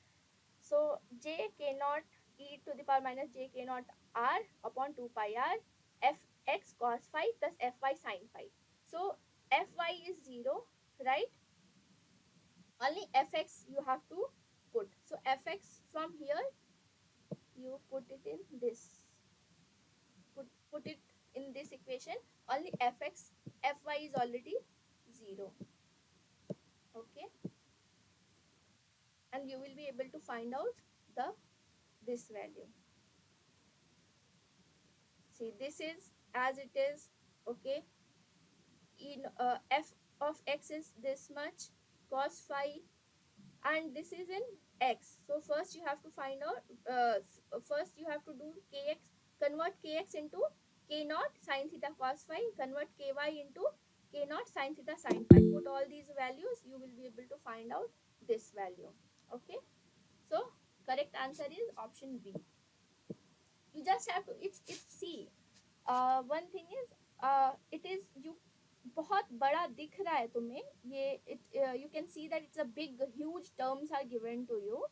So j k naught e to the power minus j k naught r upon 2 pi r f x cos phi plus f y sin phi. So fy is 0, right? Only fx you have to put. So fx, from here you put it in this, put it in this equation. Only fx, fy is already 0. Okay, and you will be able to find out the this value. See, this is as it is. Okay, in f of x is this much cos phi, and this is in x. So first you have to find out, first you have to do kx, convert kx into k naught sine theta cos phi, convert ky into k naught sine theta sine phi. Put all these values, you will be able to find out this value. Okay, so correct answer is option B. You just have to, it's C. One thing is, it is you, बहुत बड़ा दिख रहा है तुम्हें ये, it you can see that it's a big huge terms are given to you,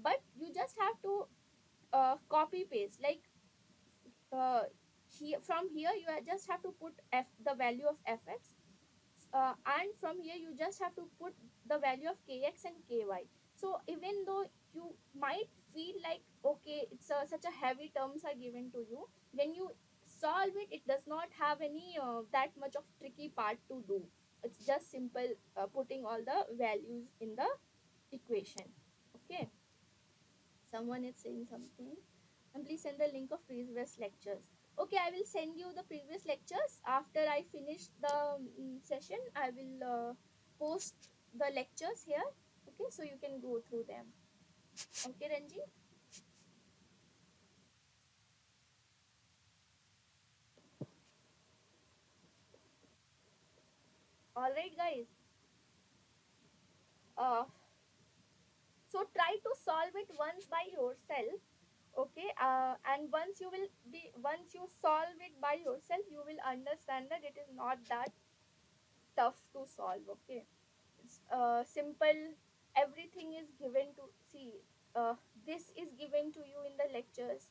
but you just have to copy paste, like from here you just have to put the value of fx, and from here you just have to put the value of kx and ky. So even though you might feel like okay it's such a heavy terms are given to you, when you solve it, it does not have any that much of tricky part to do. It's just simple putting all the values in the equation. Okay, someone is saying something. And please send the link of previous lectures. Okay, I will send you the previous lectures after I finish the session. I will post the lectures here. Okay, so you can go through them. Okay, Ranji. All right, guys. uh so try to solve it once by yourself. Okay, and once you solve it by yourself, you will understand that it is not that tough to solve. Okay, it's simple. Everything is given to see. This is given to you in the lectures,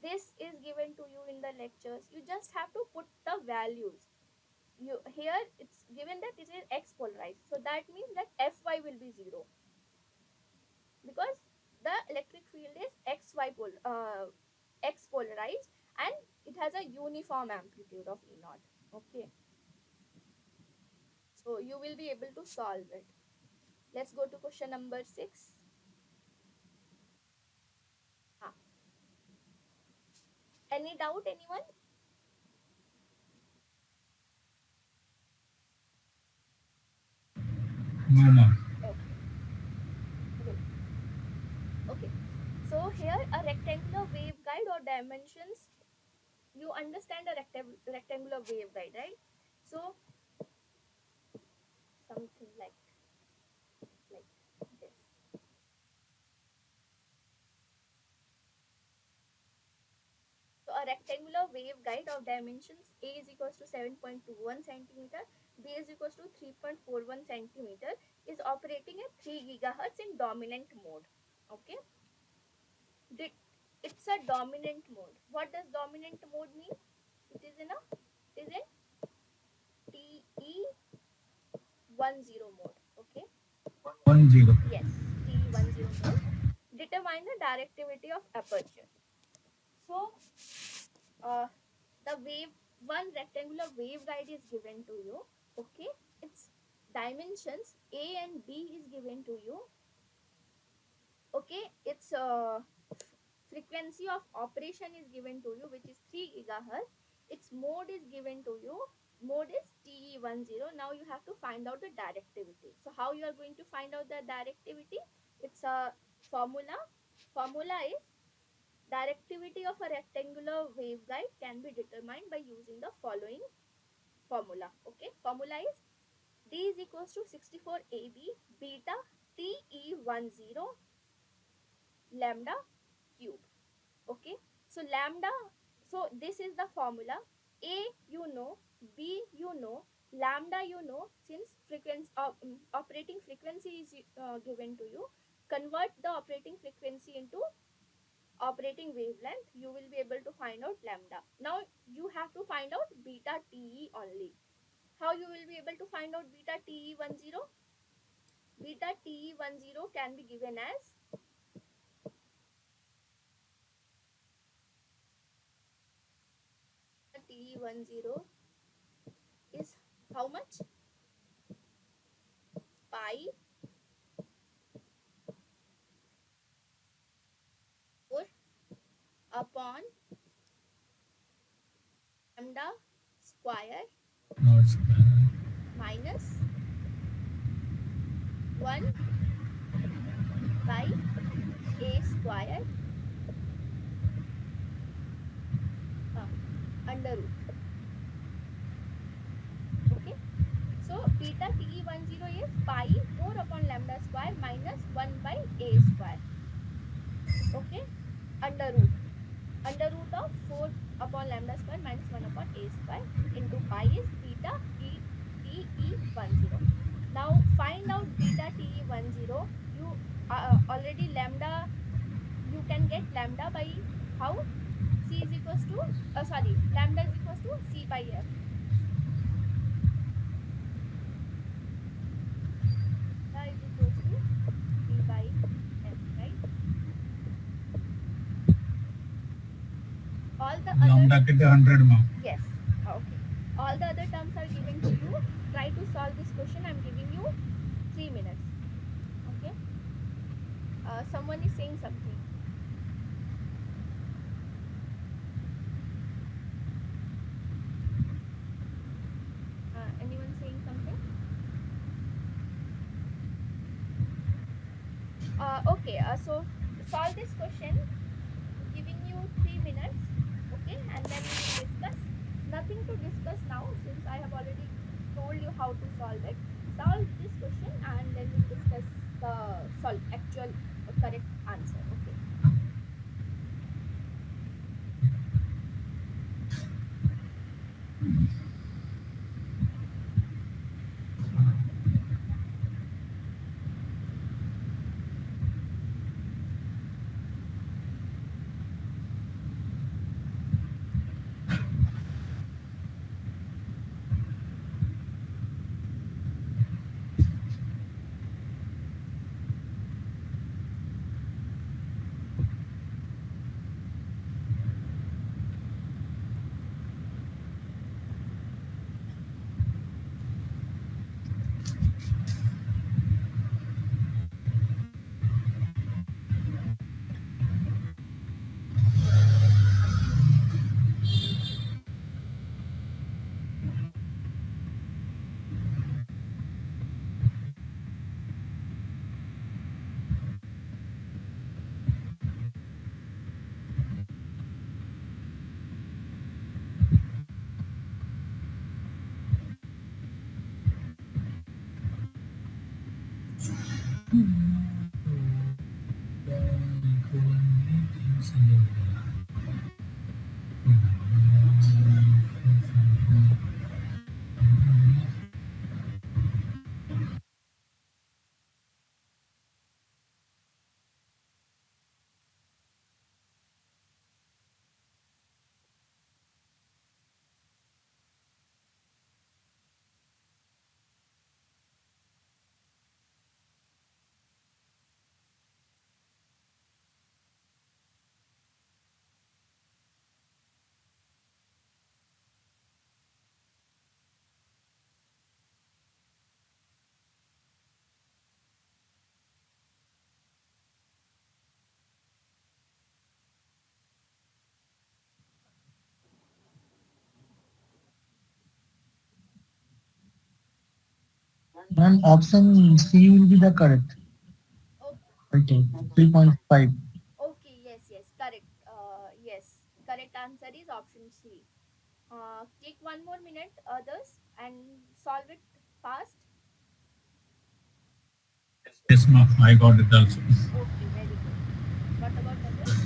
this is given to you in the lectures. You just have to put the values. You here it's given that it is x polarized, so that means that fy will be 0, because the electric field is x polarized, and it has a uniform amplitude of E naught. Okay, so you will be able to solve it. Let's go to question number 6. Ah, any doubt, anyone? No, no. Okay, good. Okay, so here a rectangular waveguide or dimensions. You understand a rectangular waveguide, right? So something like this. So a rectangular waveguide of dimensions a is equals to 7.21 centimeter, b is equals to 3.41 centimeter is operating at 3 gigahertz in dominant mode. Okay, Did, it's a dominant mode. What does dominant mode mean? It is in TE10 mode. Okay. 10. Yes, TE10 mode. Determine the directivity of aperture. So, uh, the wave one rectangular waveguide is given to you. Okay, its dimensions a and b is given to you. Okay, its frequency of operation is given to you, which is 3 gigahertz. Its mode is given to you. Mode is TE10. Now you have to find out the directivity. So how you are going to find out the directivity? It's a formula. Formula is directivity of a rectangular waveguide can be determined by using the following formula. Okay, formula is D is equals to 64 AB beta TE10 lambda cube. Okay, so lambda, so this is the formula. A you know, b you know, lambda you know. Since frequency operating frequency is given to you, convert the operating frequency into operating wavelength, you will be able to find out lambda. Now you have to find out beta TE only. How you will be able to find out beta TE10? Beta TE10 can be given as TE10 is how much? Pi 4 upon lambda square No, it's minus 1 by a square under root. Okay, so beta TE10 is pi 4 upon lambda square minus 1 by a square. Okay, under root of 4 upon lambda square minus 1 upon a square into pi is beta TE10. Now find out beta TE10. You already lambda, you can get lambda by how? C is equals to, sorry, lambda is equals to C by F. Lambda is equals to C by F, right? All the other, lambda kitte 100 ma. yes, okay. All the other terms are given to you. Try to solve this question. I'm giving you 3 minutes. Okay. Someone is saying something. Anyone saying something? Okay. So solve this question. Giving you 3 minutes. Okay, and then we will discuss. Nothing to discuss now since I have already told you how to solve it. Solve this question and then we'll discuss the actual correct answer. Okay. Ma'am, option C will be the correct. Oh, Okay, 3.5. okay. Yes. Yes. Correct. Yes. Correct answer is option C. Take 1 more minute, others, and solve it fast. Yes ma, I got it also. Okay. Very good. What about others?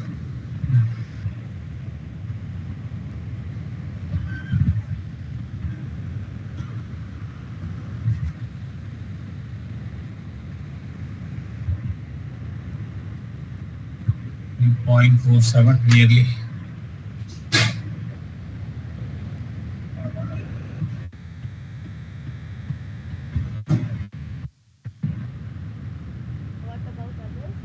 0.47 nearly. What about others?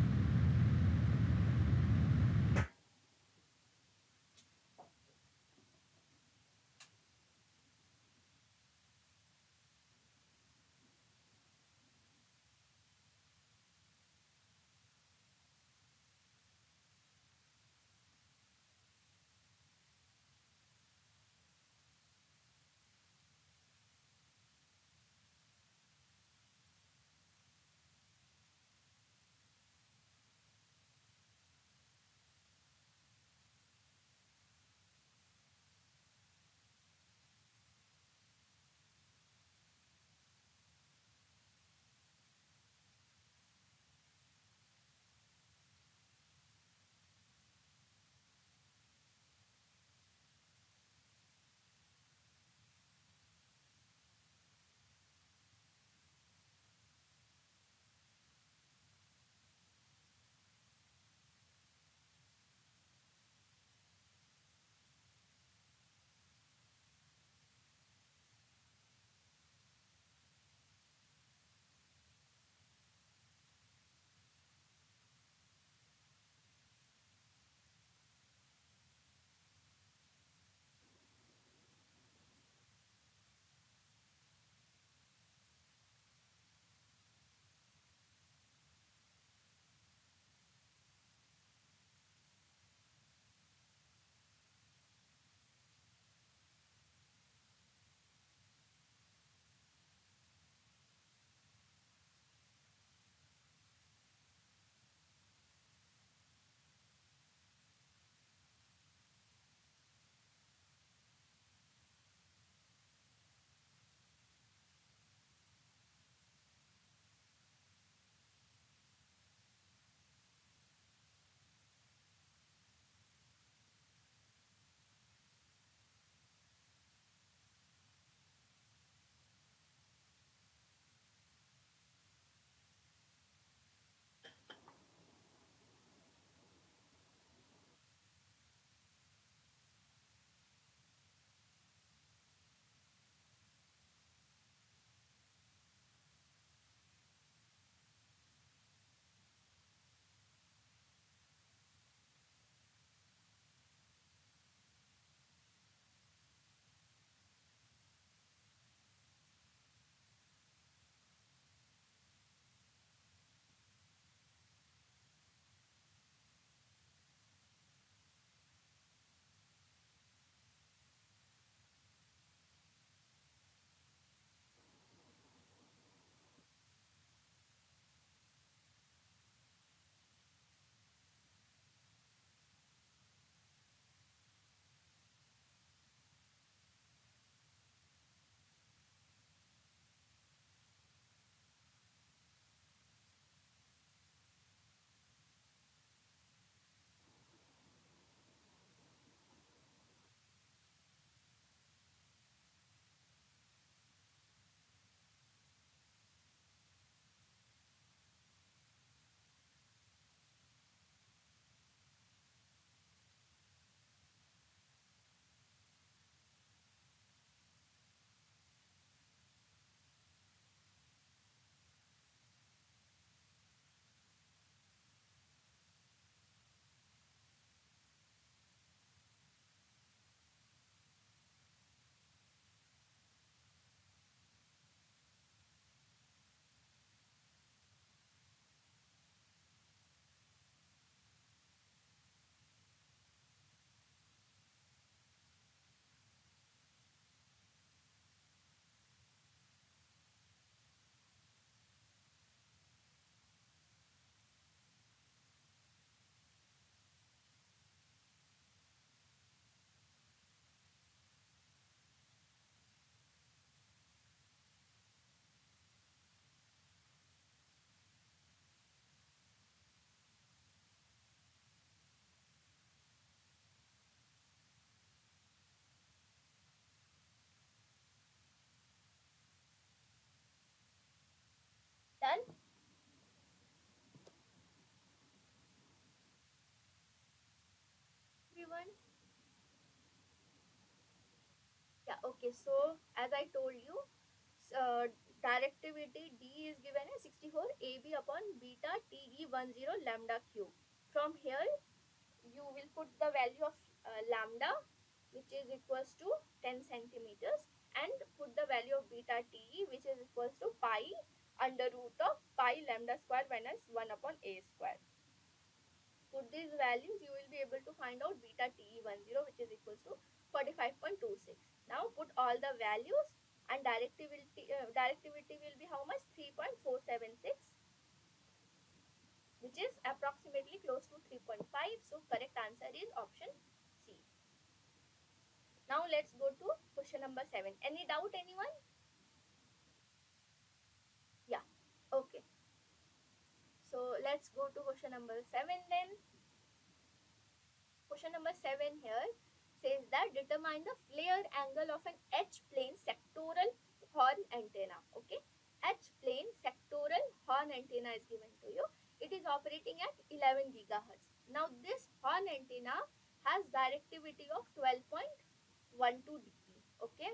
Okay, so as I told you, uh, directivity D is given as 64 AB upon beta TE10 lambda cube. From here, you will put the value of lambda, which is equals to 10 centimeters, and put the value of beta TE, which is equals to pi under root of pi lambda square minus 1 upon a square. Put these values, you will be able to find out beta TE10, which is equals to 45.26. Now put all the values, and directivity will be how much? 3.476, which is approximately close to 3.5. So correct answer is option C. Now let's go to question number 7. Any doubt, anyone? Yeah. Okay. So let's go to question number 7 then. Question number 7 here says that determine the flare angle of an H-plane sectoral horn antenna. Okay, H-plane sectoral horn antenna is given to you. It is operating at 11 gigahertz. Now this horn antenna has directivity of 12.12 dB. Okay,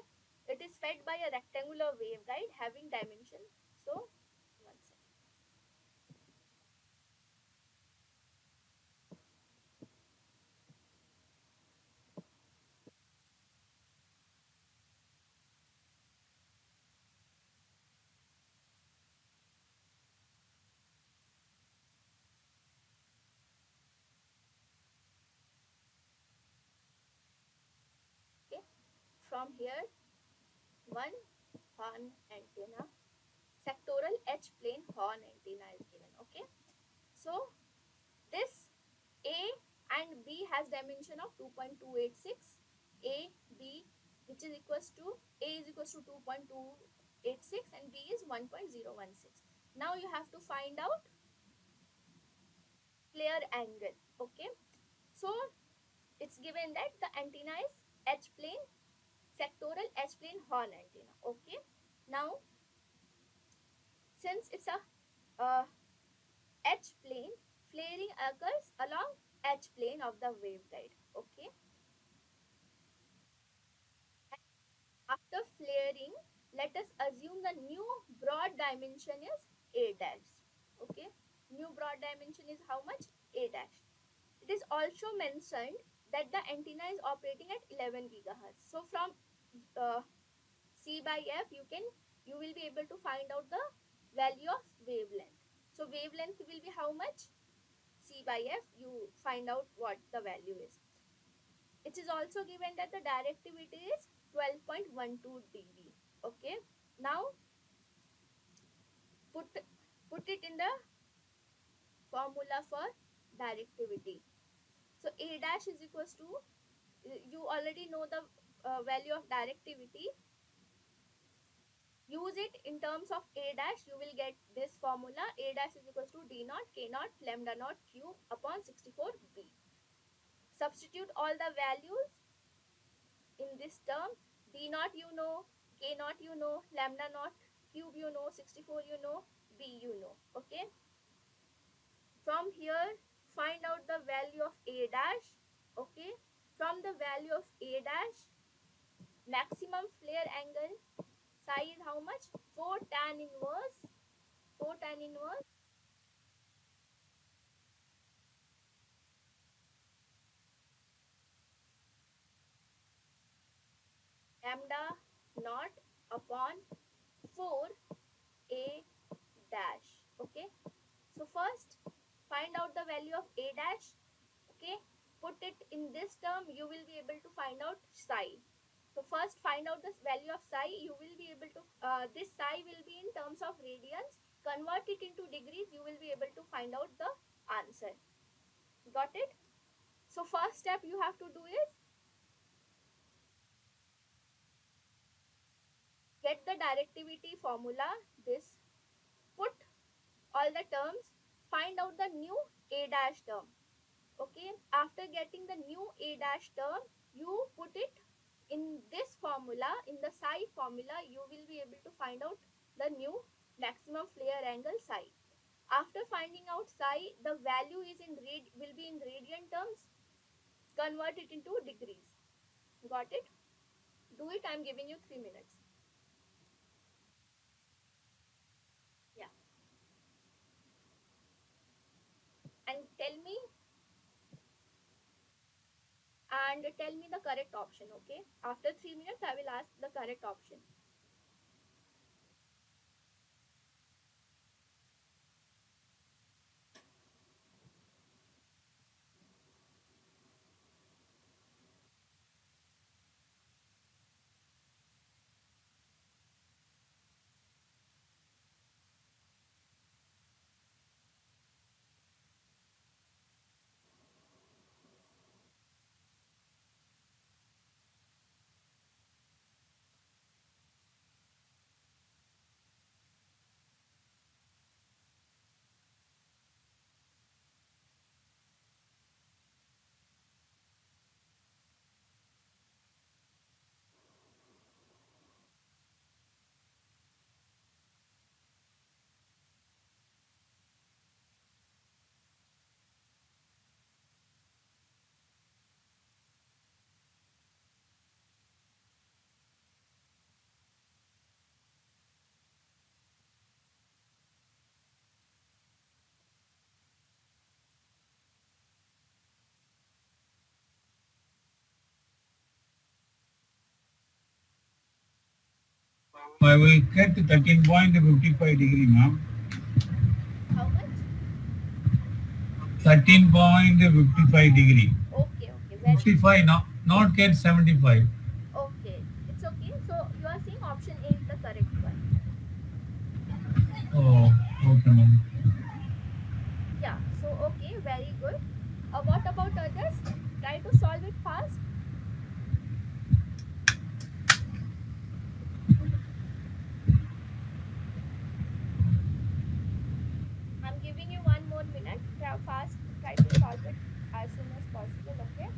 it is fed by a rectangular waveguide having dimension. So, one second. Okay, from here, one horn antenna, sectoral H plane horn antenna is given. Okay, so this A and B has dimension of 2.286. A, B, which is equals to A is equals to 2.286 and B is 1.016. Now you have to find out flare angle. Okay, so it's given that the antenna is H plane, sectoral H plane horn antenna. Okay, now since it's a uh, H plane, flaring occurs along H plane of the waveguide. Okay, and after flaring, let us assume the new broad dimension is A dash. Okay, new broad dimension is how much? A dash. It is also mentioned that the antenna is operating at 11 gigahertz. So from uh, C by F, you will be able to find out the value of wavelength. So wavelength will be how much? C by F, you find out what the value is. It is also given that the directivity is 12.12 dB. Okay, now put put it in the formula for directivity. So A dash is equals to, you already know the value of directivity. Use it in terms of A dash, you will get this formula. A dash is equals to D naught K naught lambda naught cube upon 64B. Substitute all the values in this term. D naught you know, K naught you know, lambda naught cube you know, 64 you know, B you know. Okay, from here find out the value of A dash. Okay, from the value of A dash, maximum flare angle psi is how much? 4 tan inverse 4 tan inverse lambda naught upon 4 A dash. Okay, so first find out the value of A dash. Okay, put it in this term, you will be able to find out psi. So first find out this value of psi. You will be able to this psi will be in terms of radians. Convert it into degrees, you will be able to find out the answer. Got it? So first step you have to do is get the directivity formula. This, put all the terms, find out the new A dash term. Okay, after getting the new A dash term, you put it in this formula, in the psi formula. You will be able to find out the new maximum flare angle psi. After finding out psi, the value is in will be in radian terms. Convert it into degrees. Got it? Do it. I'm giving you 3 minutes. Yeah. And tell me the correct option, okay? After 3 minutes, I will ask the correct option. I will get 13.55 degree, ma'am. How much? 13.55 degree. Okay, okay, very good. 55, not get 75. Okay, it's okay. So you are saying option A is the correct one. Oh, okay, ma'am. Yeah, so okay, very good. What about others? Try to solve it fast. I'm giving you 1 more minute. Try fast, try to solve it as soon as possible, okay?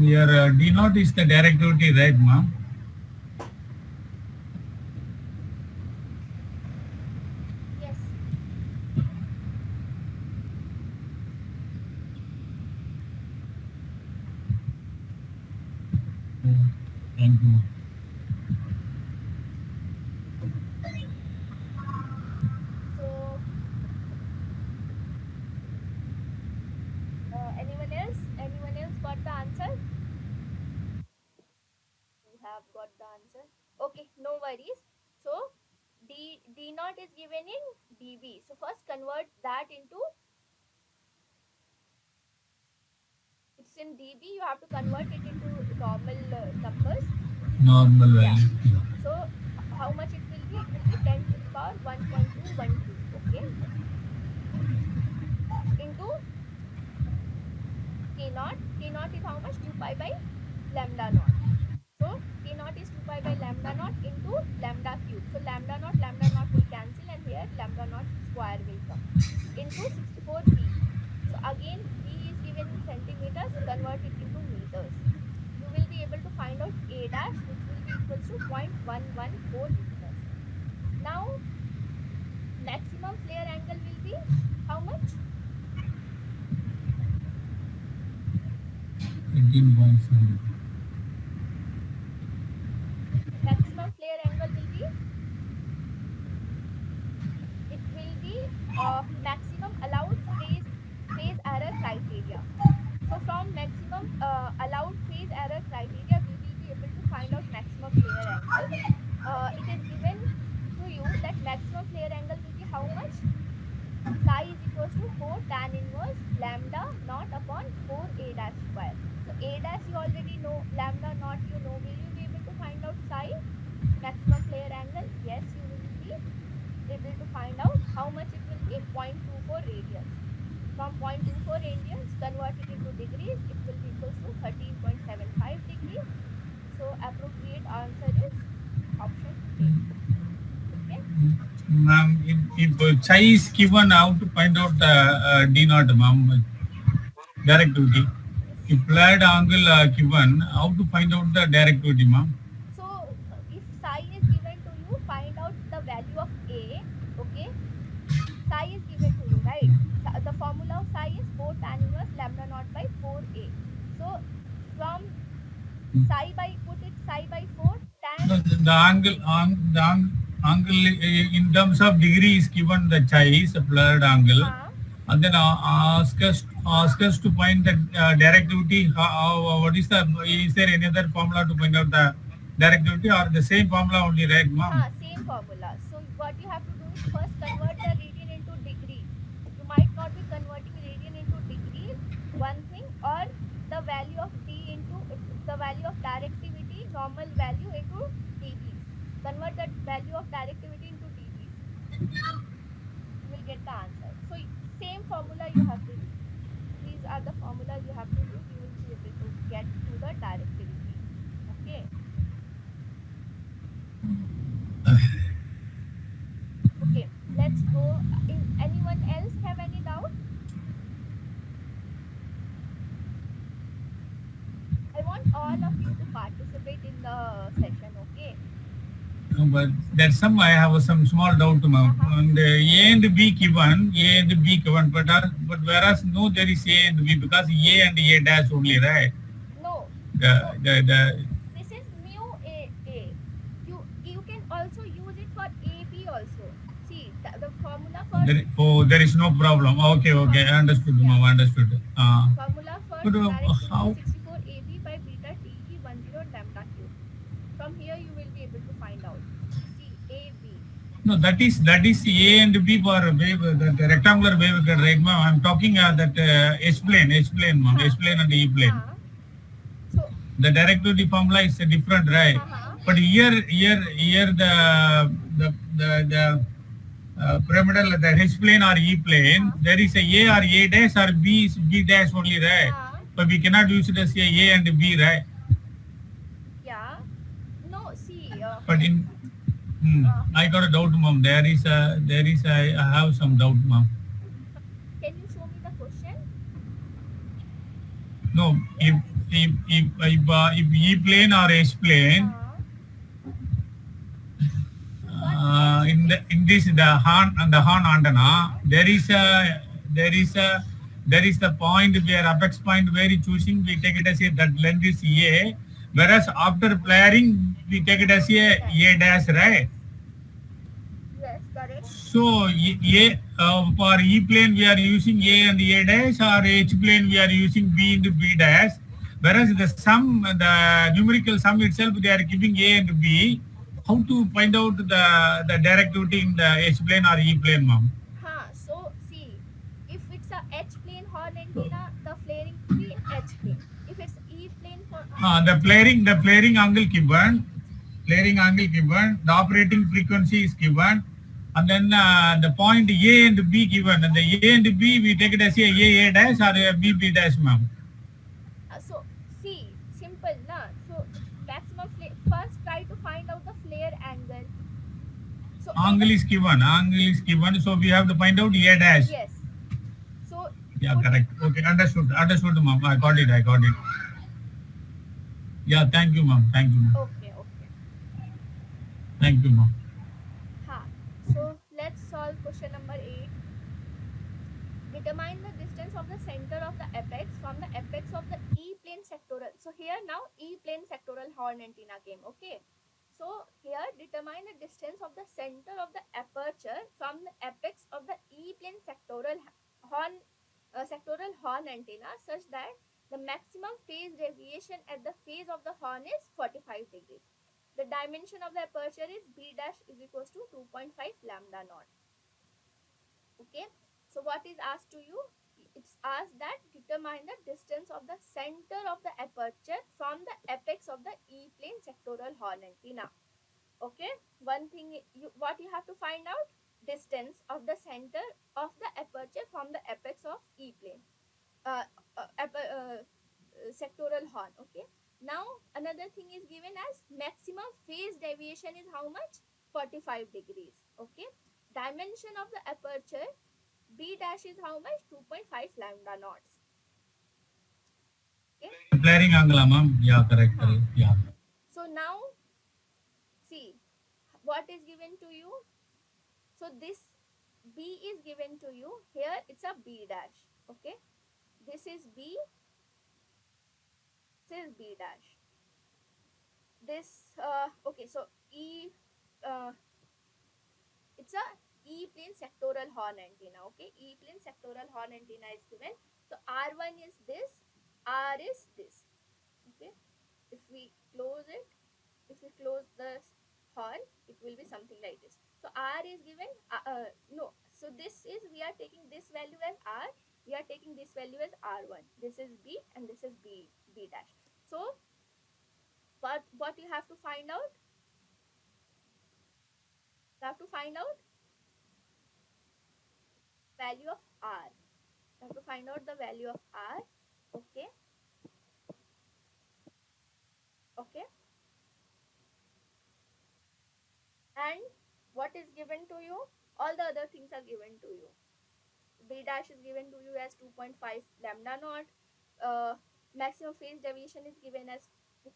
Here D naught is the directivity, right, ma'am? Yes. Thank you. So, anyone else? Anyone else got the answer? You have got the answer. Okay, no worries. So, D naught is given in dB. So first convert that into, it's in dB. You have to convert it into normal numbers. Normal Yeah. value. So how much it will be? It will be 10 to the power 1.212. Okay. Into K naught. K naught is how much? 2 pi by lambda naught. So K naught is 2 pi by lambda naught into lambda cube. So lambda naught will cancel, and here lambda naught square will come into 64 B. So again B is given in centimeters, convert it into meters. You will be able to find out A dash, which will be equals to 0.114 meters. Now maximum flare angle will be how much? 18.7. Maximum flare angle will be, it will be maximum allowed phase error criteria. So from maximum allowed phase error criteria, we will be able to find out maximum flare angle. It is given to you that maximum flare angle will be how much? Psi is equals to 4 tan inverse lambda naught upon 4 A dash square. So A dash you already know, lambda naught you know. Will you be able to find out psi, maximum flare angle? Yes, you will be able to find out how much it will be, 0.24 radians. From 0.24 radians, convert it into degrees, it will be equals to 13.75 degrees. So appropriate answer is option A. Okay. Ma'am, if chi is given, how to find out D naught, ma'am? Directivity. Yes. If flared angle given, how to find out the directivity, ma'am? So if psi is given to you, find out the value of A. Okay. Psi is given to you, right? The formula of psi is 4 tan inverse lambda naught by 4A. So from psi by, put it psi by 4 tan. No, the angle on the angle in terms of degree is given the chi is a flared angle, and then ask us to find the directivity. What is there any other formula to find out the directivity, or the same formula only, right, ma'am? Same formula. So what you have to do is first convert the radian into degrees. You might not be converting radian into degrees, one thing, or the value of D into the value of directivity, normal value, into dBs. Convert the value of directivity into dBs. You will get the answer. So same formula you have to use. These are the formulas you have to use. You will be able to get to the directivity. Okay. Okay, let's go. Anyone else have any doubt? I want all of you to participate in the session, okay? No, but there's some I have some small doubt, ma'am. And A and B given, but whereas no, there is A and B because A and A dash only, right? No. The So the the this is mu A. You can also use it for AB also. See the formula for there is no problem. Okay, understood, ma'am. Understood. formula for But directivity how? 64 AB by beta TE 10 lambda cube. From here you will be able to find out. See AB. No, that is A and B for wave, the rectangular wave, right, ma'am? I'm talking that H plane, ma'am. H plane and E plane. So The directivity formula is different, right? But here the pyramidal, the H plane or E plane, there is a or A dash or B is B dash only, right? But we cannot use it as A and B, right? yeah. No, see. But I got a doubt, ma'am. I have some doubt, ma'am. Can you show me the question? No, if E plane or H plane, what H in this the horn antenna, there is a there is the point where apex point where you choosing, we take it as a that length is A, whereas after pairing we take it as a dash, right? yes, correct. So for E plane we are using A and A dash, or H plane we are using B into B dash. Whereas the numerical sum itself, they are giving A and B. How to find out the directivity in the H plane or E plane, ma'am? So see, if it's a H plane horn antenna, the flaring will be in H plane. If it's E plane for The flaring angle given, the operating frequency is given, and then the point A and B given. And the A and B we take it as a dash or a B B dash, ma'am. so see, simple na. So maximum flare. First, try to find out the flare angle. So Angle is given, so we have to find out a dash. yes. So Yeah, put correct. Okay, understood, ma'am. I got it. Yeah, thank you, ma'am. Thank you, ma'am. okay, okay. Thank you, ma'am. So let's solve question number 8. Determine the distance of the center of the apex from the apex of the E plane sectoral. So here now E plane sectoral horn antenna came. Okay. So here determine the distance of the center of the aperture from the apex of the E plane horn sectoral horn antenna such that the maximum phase deviation at the phase of the horn is 45 degrees. The dimension of the aperture is B dash is equals to 2.5 lambda naught. Okay, so what is asked to you? It's asked that determine the distance of the center of the aperture from the apex of the E plane sectoral horn antenna. Okay, one thing what you have to find out, distance of the center of the aperture from the apex of E plane uh, uh, sectoral horn. Okay, now another thing is given as maximum phase deviation is how much? 45 degrees. Okay, dimension of the aperture B dash is how much? 2.5 lambda knots. Okay. Flaring angle, ma'am. Yeah, correct. Yeah. So now see what is given to you. So this B is given to you. Here it's a B dash. Okay. This is B. This is B dash. This okay. So uh, it's a E plane sectoral horn antenna. Okay. E plane sectoral horn antenna is given. So R1 is this. R is this. Okay. If we close it, if we close the horn, it will be something like this. So R is given, no, so this is, we are taking this value as R, we are taking this value as R1. This is B and this is B dash. So what you have to find out? You have to find out value of R. You have to find out the value of R. Okay. Okay. And what is given to you? All the other things are given to you. B dash is given to you as 2.5 lambda naught. Maximum phase deviation is given as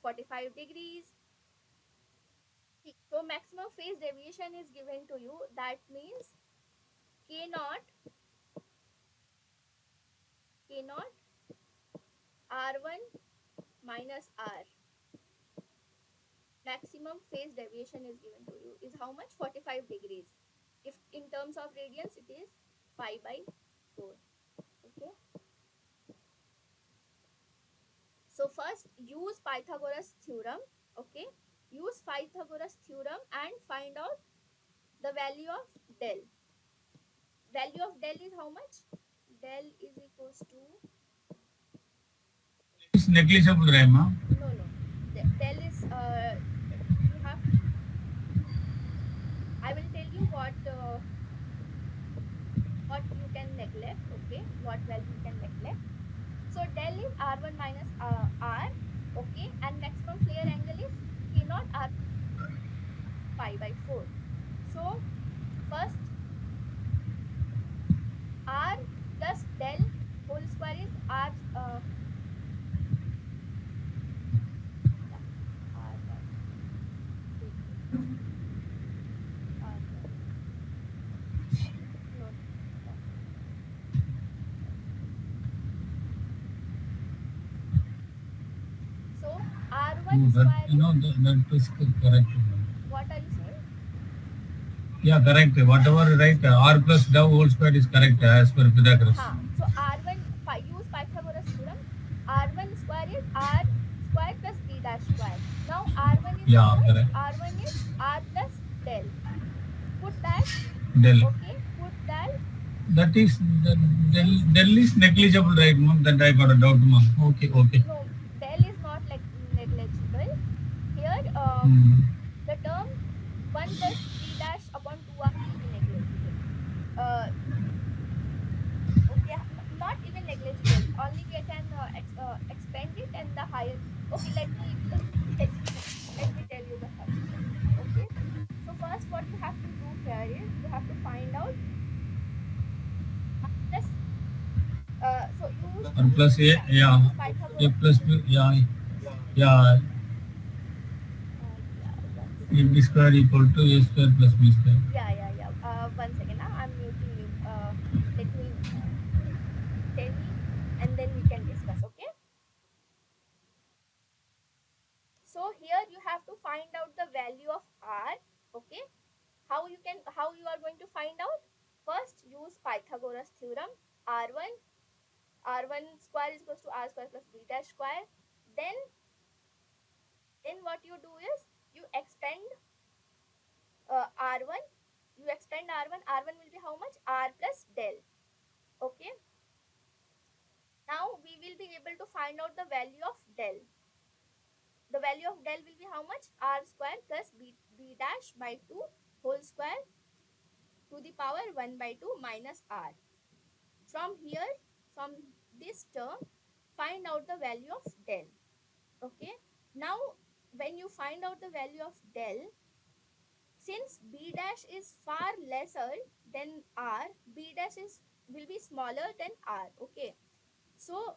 45 degrees. So maximum phase deviation is given to you. That means K naught R1 minus R. Maximum phase deviation is given to you is how much? 45 degrees. If in terms of radians, it is pi by 4. Okay. So first use Pythagoras theorem. Okay. Use Pythagoras theorem and find out the value of del. Value of del is how much? Del is equals to, It's negligible, right, ma'am? no. Del is you have. I will tell you what you can neglect. Okay, what value you can neglect. So del is R1 minus R. Okay, and maximum flare angle is K naught R pi by 4. So first R plus del whole square is R R1 That square is, that is correct. what are you saying? Yeah, correct. Whatever right, r plus dou whole square is correct as per Pythagoras. So R1, use Pythagoras theorem. R1 square is R square plus B dash square. Now R1 is how Yeah, much? correct. R1 is R plus del. Put that, Del. okay, put that. That is Since, del is negligible, right, ma'am? That I got a doubt, ma'am. Okay, okay. no, del is not like negligible. Here, Hmm. the term 1 plus B dash upon 2R will be negligible. Uh, okay, not even negligible. Only we can expand it and the higher. Okay, let me tell you the first. Okay, so first what you have to do here is you have to find out plus. So use, R plus A, yeah, yeah. use A Pythagoras. plus B, yeah. Yeah. Yeah, one A second. b square equal to A square plus B square. Yeah. One second. Now I'm muting you. Let me tell me, and then we can discuss. Okay. So here you have to find out the value of r. Okay. How you are going to find out? First, use Pythagoras theorem. R1 R1 square is equals to R square plus B dash square. Then what you do is you expand R1. You expand R1. R1 will be how much? R plus del. Okay. Now we will be able to find out the value of del. The value of del will be how much? R square plus B dash by 2 whole square to the power 1 by 2 minus R. From here, from this term, find out the value of del. Okay. Now, when you find out the value of del, since B dash is far lesser than R, B dash will be smaller than R. Okay. So,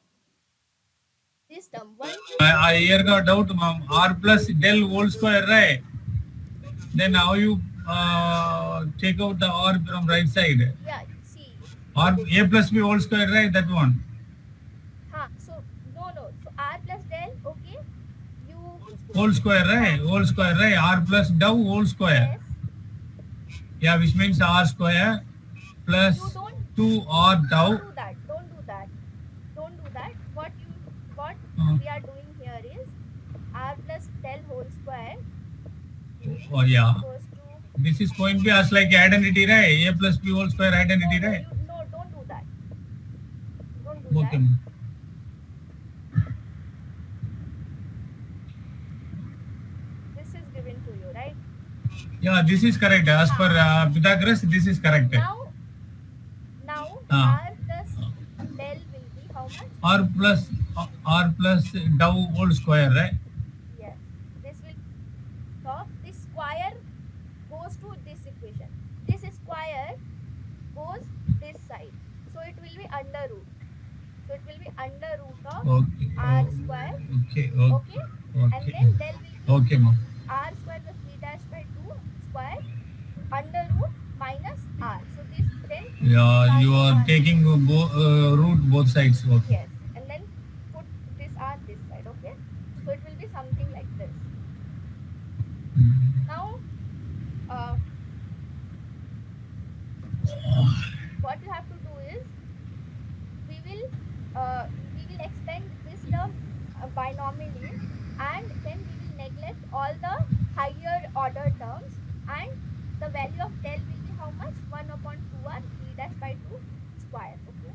this term 1 plus, I here got doubt, ma'am. R plus del whole square, right? Then how you take out the R from right side? yeah, see, R A plus B whole square, right? That one. so no. So R plus del, okay, you, Whole square, yeah, right? Whole square, right? R plus dou whole square. yes, Yeah, which means R square you plus don't 2R don't dou. do that. Don't do that. What Uh, we are doing here is R plus del whole square oh, yeah. equals to, This is going to be as like identity, right? A plus B whole square identity, right? don't do that. Don't do Okay, that. ma'am. This is given to you, right? Yeah, this is correct. As per Pythagoras, this is correct. Now Uh, R plus del will be how much? R plus dou whole square, right? Yes. This will top. This square goes to this equation. This square goes this side. So it will be under root. So it will be under root of Okay. R Oh, square. okay. Okay. And Okay. then del will be Okay, ma'am. R square plus B dash by 2 square under root minus R. So this then Yeah, you are R. taking root both sides. Okay. Yes. And then put this R this side. Okay. So it will be something like this. Now, what you have to do is we will expand this term binomially, and then we will neglect all the higher order terms, and the value of del will be how much? 1 upon 2r b dash by 2 square. Okay,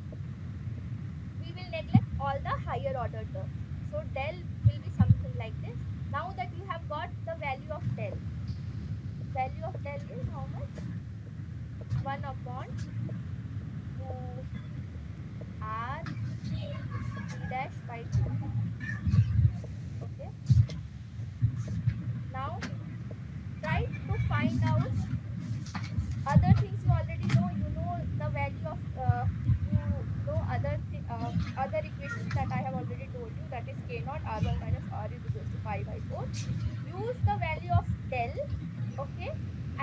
we will neglect all the higher order terms, so del will be something like this. Now that you have got the value of del is how much? 1 upon 2 r b dash by 2. Okay, now try to find out other things you already know. You know the value of other equations that I have already told you, that is k naught r1 minus r is equals to pi by 4. Use the value of del, okay,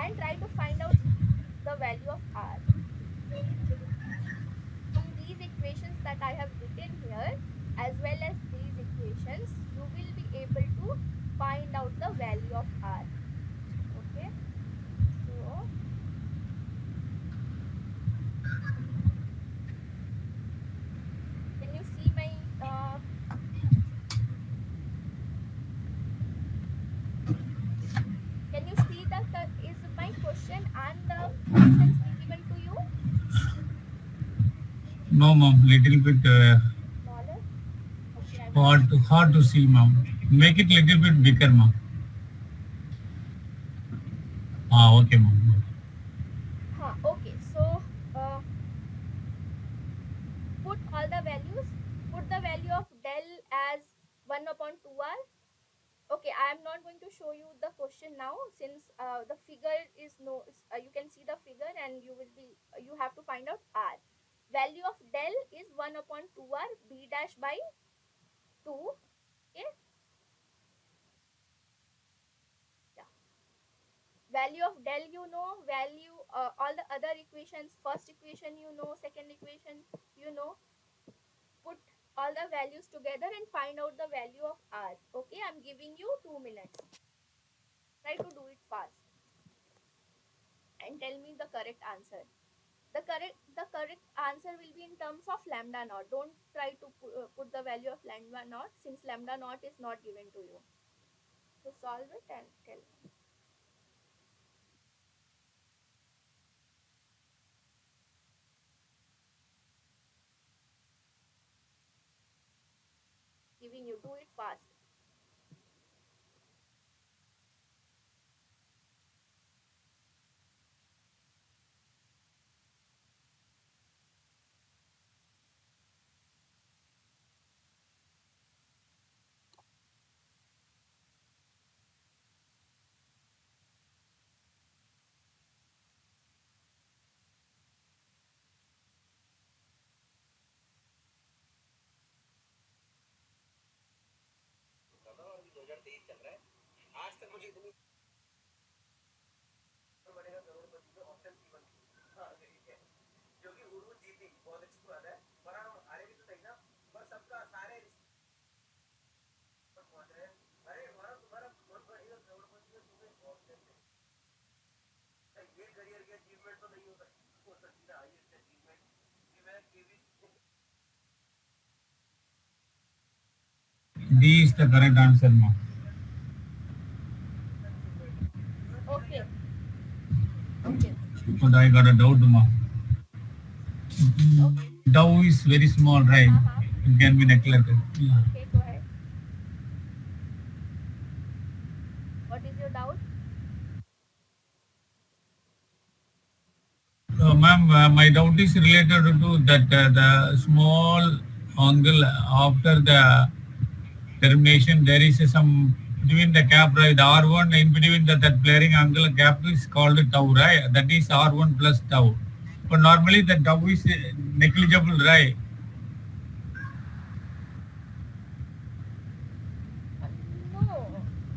and try to find out the value of r. From these equations that I have written here, as well as these equations, you will be able to No, ma'am. Little bit Smaller? Okay, I will hard to see, ma'am. Make it little bit bigger, ma'am. Ah, okay, ma'am. Okay, so uh, put all the values. Put the value of del as 1 upon 2r. Okay, I am not going to show you the question now, since the figure is no, you can see the figure and you will be, you have to find out r. Value of del is 1 upon 2r b dash by 2. Okay, yeah. Value of del, you know, value, all the other equations, first equation you know, second equation you know. Put all the values together and find out the value of r. Okay, I'm giving you 2 minutes. Try to do it fast and tell me the correct answer. The correct answer will be in terms of lambda naught. Don't try to put the value of lambda naught, since lambda naught is not given to you. So solve it and tell me. Giving you, do it fast. D is the correct answer, ma'am. Okay, okay, But I got a doubt, ma'am. okay. Dow is very small, right? Uh-huh. It can be neglected. Yeah. Okay, go ahead. What is your doubt? Ma'am, my doubt is related to that the small angle after the termination. There is some between the cap, right? The R1 in between that flaring angle gap is called tau, right? That is R1 plus tau. But normally the tau is negligible, right? Uh, no,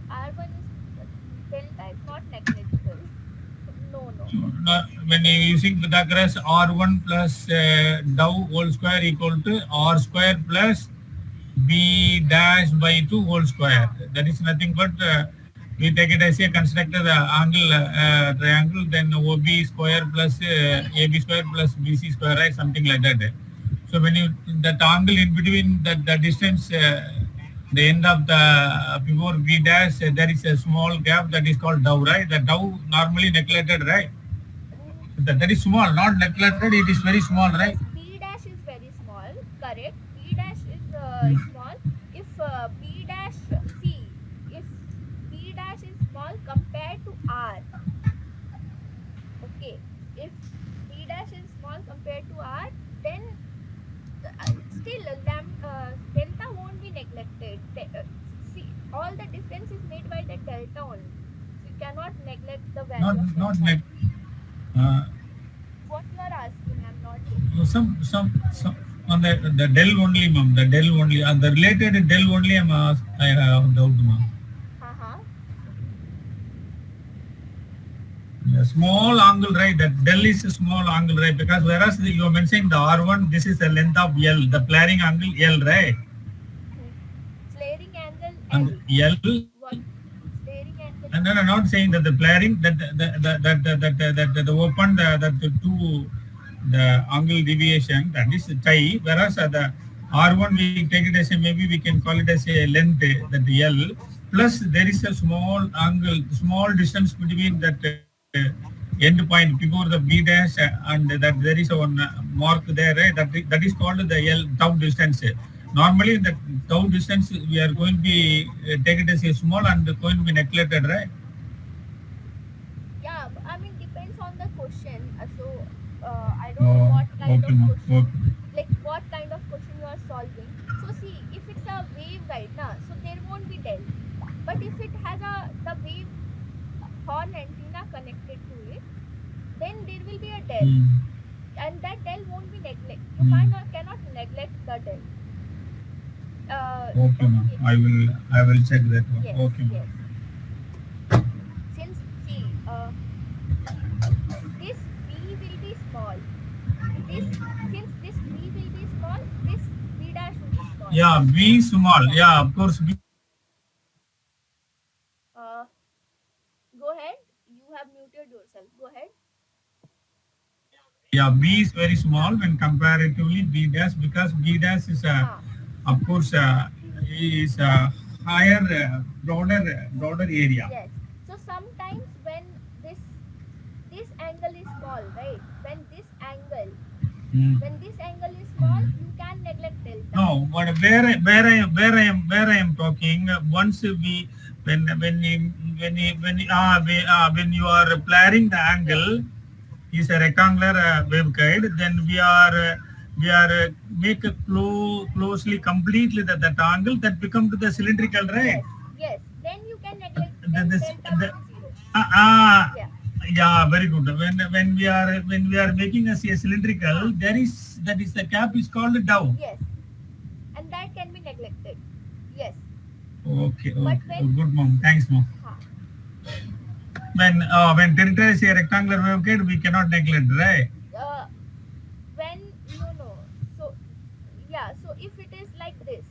R1 is, delta is not negligible. No, no. When you using Pythagoras, R1 plus tau whole square equal to R square plus B dash by 2 whole square. Huh. That is nothing but we take it as a constructed angle triangle, then OB square plus AB square plus BC square, right? Something like that. So when you that angle in between that the distance, the end of the before B dash, there is a small gap that is called tau, right? The tau normally neglected, right? Mm, That is small, not neglected. It is very small, right? yes, B dash is very small. Correct. B dash is small. If B dash, see, if B dash is small compared to R, okay. If B dash is small compared to R, then still delta won't be neglected. See, all the difference is made by the delta only. So you cannot neglect the Not value of not delta. neg. Uh, What you are asking, I'm not getting. some on the del only, ma'am. The del only on the related del only. I have doubt, ma'am. Haha. The small angle, right? That del is a small angle, right? Because whereas you are mentioning the R1, this is the length of L, the flaring angle L, right? Hmm. Flaring angle And L. L, What? Flaring angle. and then I'm not saying that the flaring that the open the two the angle deviation that is chi, whereas the R1 we take it as a maybe we can call it as a length that L plus there is a small angle, small distance between that end point before the B dash, and that there is a one mark there, right? That is called the L tau distance. Normally, the tau distance we are going to be take it as a small and going to be neglected, right? Yeah, I mean depends on the question. I don't know Oh, what kind okay, of ma'am. question, Okay. like what kind of question you are solving. So see, if it's a waveguide, na, so there won't be del. But if it has a the wave horn antenna connected to it, then there will be a del, Hmm. and that del won't be neglect. You Hmm. cannot neglect the del. Okay, ma'am. Okay. I will check that one. Yes. Okay, ma'am. Yes. Since see, this b will be small. This Since this b will be small, this b dash will be small. Yeah, B small. Yeah. Yeah, of course. B, Uh, Go ahead. You have muted yourself. Go ahead. yeah, B is very small when comparatively B dash, because B dash is Huh. of course is a higher, broader area. Yes. So sometimes when this angle is small, right? Hmm. When this angle is small, Hmm. you can neglect delta. No, but where I am talking, once we when you are playing the Yes. angle is a rectangular waveguide, then we are make a closely completely that angle that become to the cylindrical, right? Yes. Yes. Then you can neglect. The, Then this, delta will the, be zero. ah, ah, Yeah. yeah, very good. When we are making a cylindrical, Huh. there is that is the cap is called down. Yes. And that can be neglected. Yes. Okay, But okay. when Oh, good, mom. Thanks, mom. huh, When territory is a rectangular waveguide, we cannot neglect, right? uh, when no, so yeah, so if it is like this,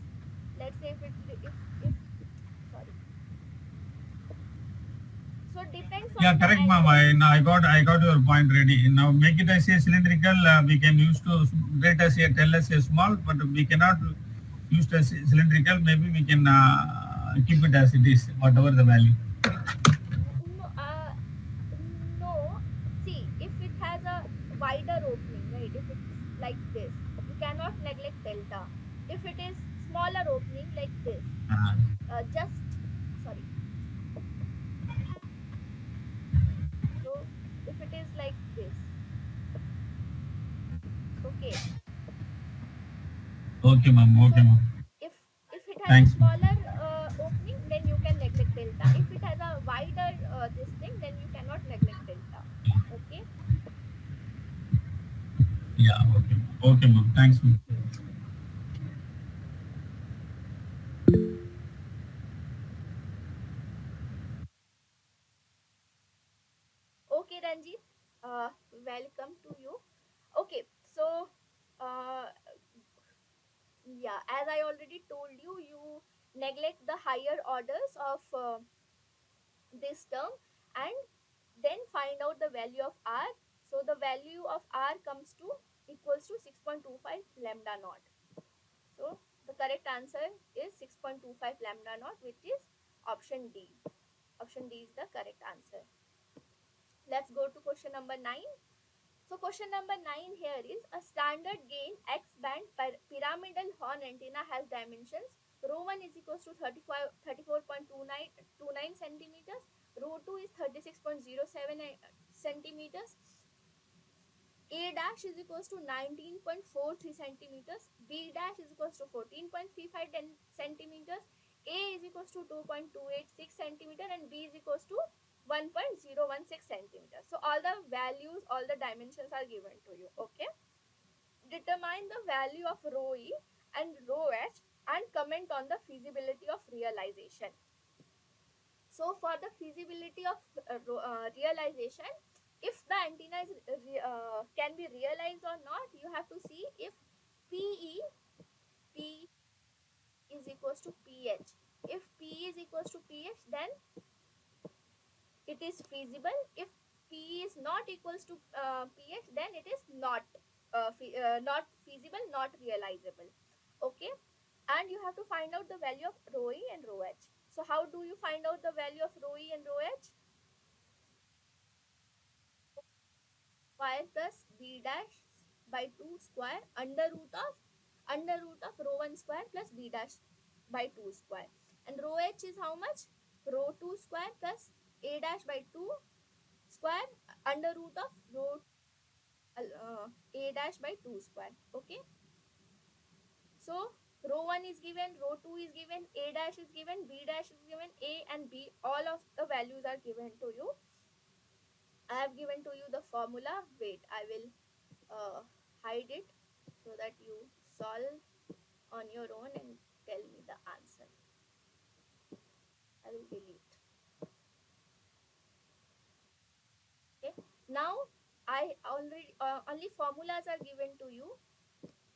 let's say if sorry, so depends Yeah, on the correct, ma'am. angle. I got your point ready. Now make it as a cylindrical. We can use to rate as a tell as a small, but we cannot use as a cylindrical. Maybe we can keep it as it is, whatever the value. No, no, see, if it has a wider opening, right, if it's like this, you cannot neglect delta. If it is smaller opening like this, Uh, just sorry, so if it is like this, okay, okay, ma'am. Okay, so ma'am. if it has a Thanks, ma'am. smaller opening, then you can neglect delta. If it has a wider this thing, then you cannot neglect delta. Okay. Yeah, okay, okay, ma'am. Thanks, ma'am. Hmm. Okay, Ranjit, welcome to you. Okay, so uh, yeah, as I already told you, you neglect the higher orders of this term, and then find out the value of r. So the value of r comes to equals to 6.25 lambda naught. So the correct answer is 6.25 lambda naught, which is option D. Option D is the correct answer. Let's go to question number 9. So question number 9 here is a standard gain X band pyramidal horn antenna has dimensions. Rho 1 is equals to 34.29 centimeters. Rho 2 is 36.07 centimeters. A dash is equals to 19.43 centimeters. B dash is equals to 14.35 centimeters. A is equals to 2.286 centimeter and B is equals to 1.016 centimeters. So all the values, all the dimensions are given to you. Okay. Determine the value of rho E and rho H and comment on the feasibility of realization. So for the feasibility of realization, if the antenna is can be realized or not, you have to see if PE P is equals to PH. If P is equals to PH, then it is feasible. If P is not equals to PH, then it is not feasible, not realizable. Okay, and you have to find out the value of rho E and rho H. So how do you find out the value of rho E and rho H? square plus b dash by 2 square under root of rho 1 square plus b dash by 2 square. And rho h is how much? Rho 2 square plus a dash by 2 square under root of rho a dash by 2 square. Okay. So rho 1 is given, rho 2 is given, a dash is given, b dash is given, a and b, all of the values are given to you. I have given to you the formula. Wait, I will hide it so that you solve on your own and tell me the answer. I will delete. Okay. Now I already only formulas are given to you.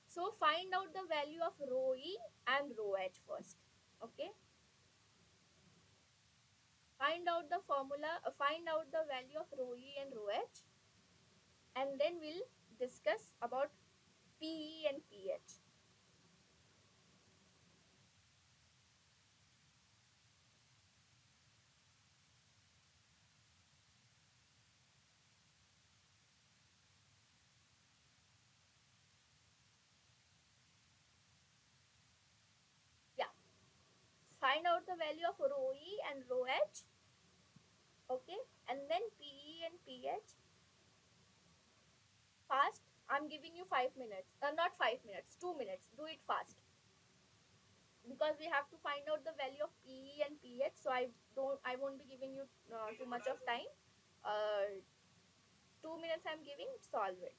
So find out the value of rho e and rho h first. Okay. Find out the formula. Find out the value of rho e and rho h, and then we'll discuss about PE and pH. Yeah. Find out the value of rho e and rho h. Okay. And then PE and pH. Fast. I'm giving you 5 minutes. Not 5 minutes. 2 minutes. Do it fast. Because we have to find out the value of PE and pH. So I won't be giving you too much of time. 2 minutes I'm giving. Solve it.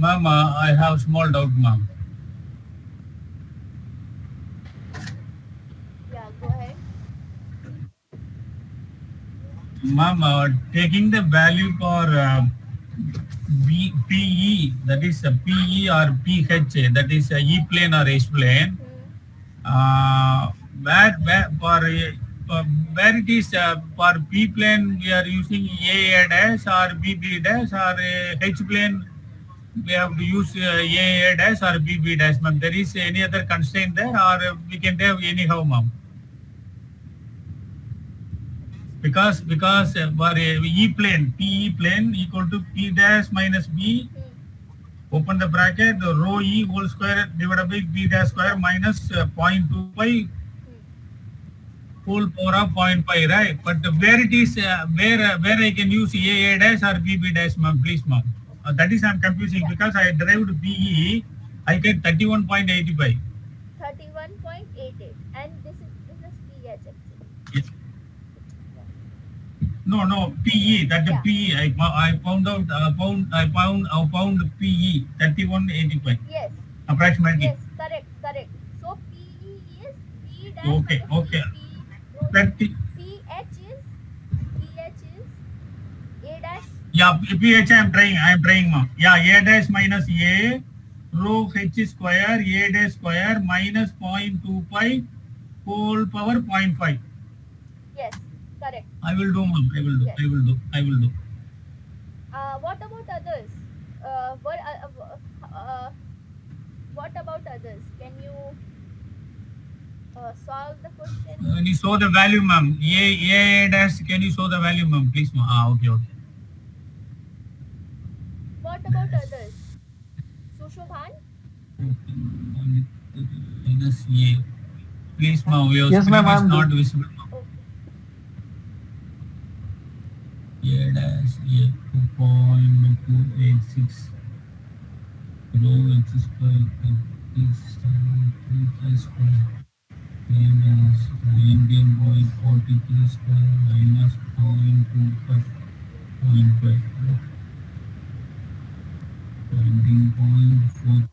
Ma'am, I have small doubt, ma'am. Yeah, go ahead. Ma'am, taking the value for PE, that is PE or PH, that is E plane or H plane, uh, where where it is for P plane we are using A dash or BB dash, or H plane we have to use A dash or BB dash, ma'am. There is any other constraint there, or we can have anyhow, ma'am? Because for E plane, PE plane equal to P dash minus B, open the bracket, rho E whole square divided by B dash square minus 0.25 whole power of 0.5, right? But where it is, where I can use A dash or BB dash, ma'am, please, ma'am. That is I'm confusing Yeah. because I derived PE, I get 31.85. 31.88, and this is pH actually. Yes. Yeah. No, PE, that the Yeah. PE, I found out, found PE, 31.85, Yes. approximately. Yes. Correct. P dash Okay, minus okay. P rho 30. PH is A dash Yeah, plus pH I am trying, ma'am. Yeah, A dash minus A rho H square A dash square minus 0.25 whole power zero point 0.5. yes, correct. I will do, ma'am. I will do. Yes. I will do. I will do. What about others? What about others? Can you solve the question? Can you show the value, ma'am? A dash. Can you show the value, ma'am? Please, ma'am. Ah, okay, okay. What about others? Sushobhan? Minus A. Please, ma'am. Your Yes, ma'am, screen is I'm not doing. visible. Okay. A dash A 2.286 rho H square is 3 square. Minus 19.43 square minus 0.25 0.5 19.4.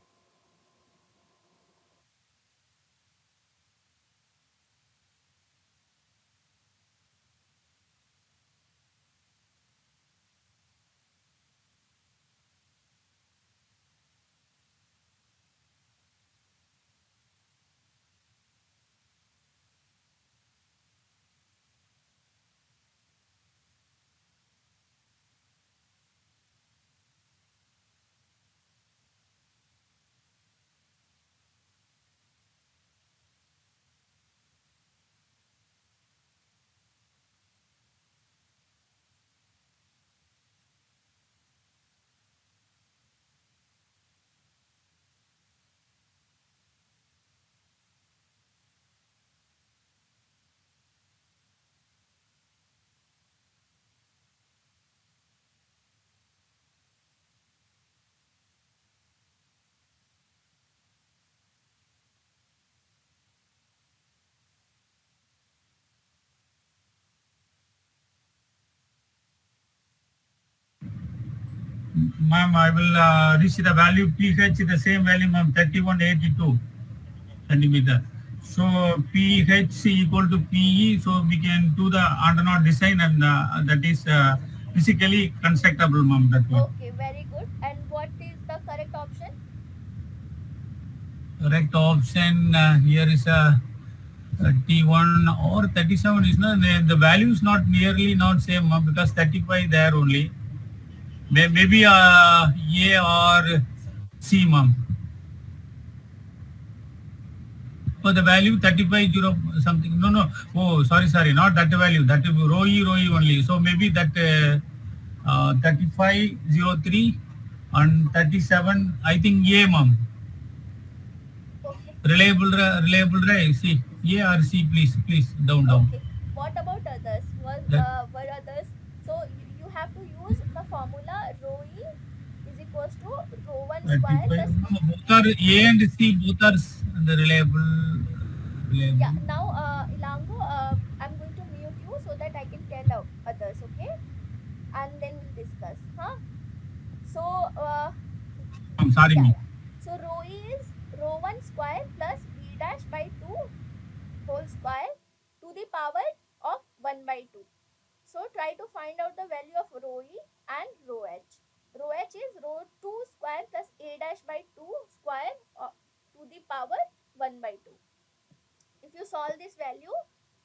Ma'am, I will reach the value pH the same value, ma'am, 3182 centimeter. So pH equal to PE, so we can do the antenna design and that is physically constructable, ma'am, that one. Okay, very good. And what is the correct option? Correct option here is a 31 or 37 is not, the value is not nearly not same, ma'am, because 35 there only. Maybe A or C, ma'am. For the value 35 zero something. No, no. Oh, sorry. Not that value. That is row E only. So maybe that 3503 and 37. I think A, ma'am. Okay. Reliable, right? See, A or C, please. Down. Okay. What about others? That Were others? So you have to use the formula rho e is equals to rho 1 square 35. plus. No, no, both are A and C. Both are the reliable. Yeah. Reliable. Now, Ilango, I'm going to mute you so that I can tell others. Okay, and then we'll discuss. Huh? So, I'm sorry, yeah, me. yeah. So rho e is rho 1 square plus b dash by 2 whole square to the power of 1 by 2. So try to find out the value of rho e and rho h. Rho h is rho 2 square plus a dash by 2 square to the power 1 by 2. If you solve this value,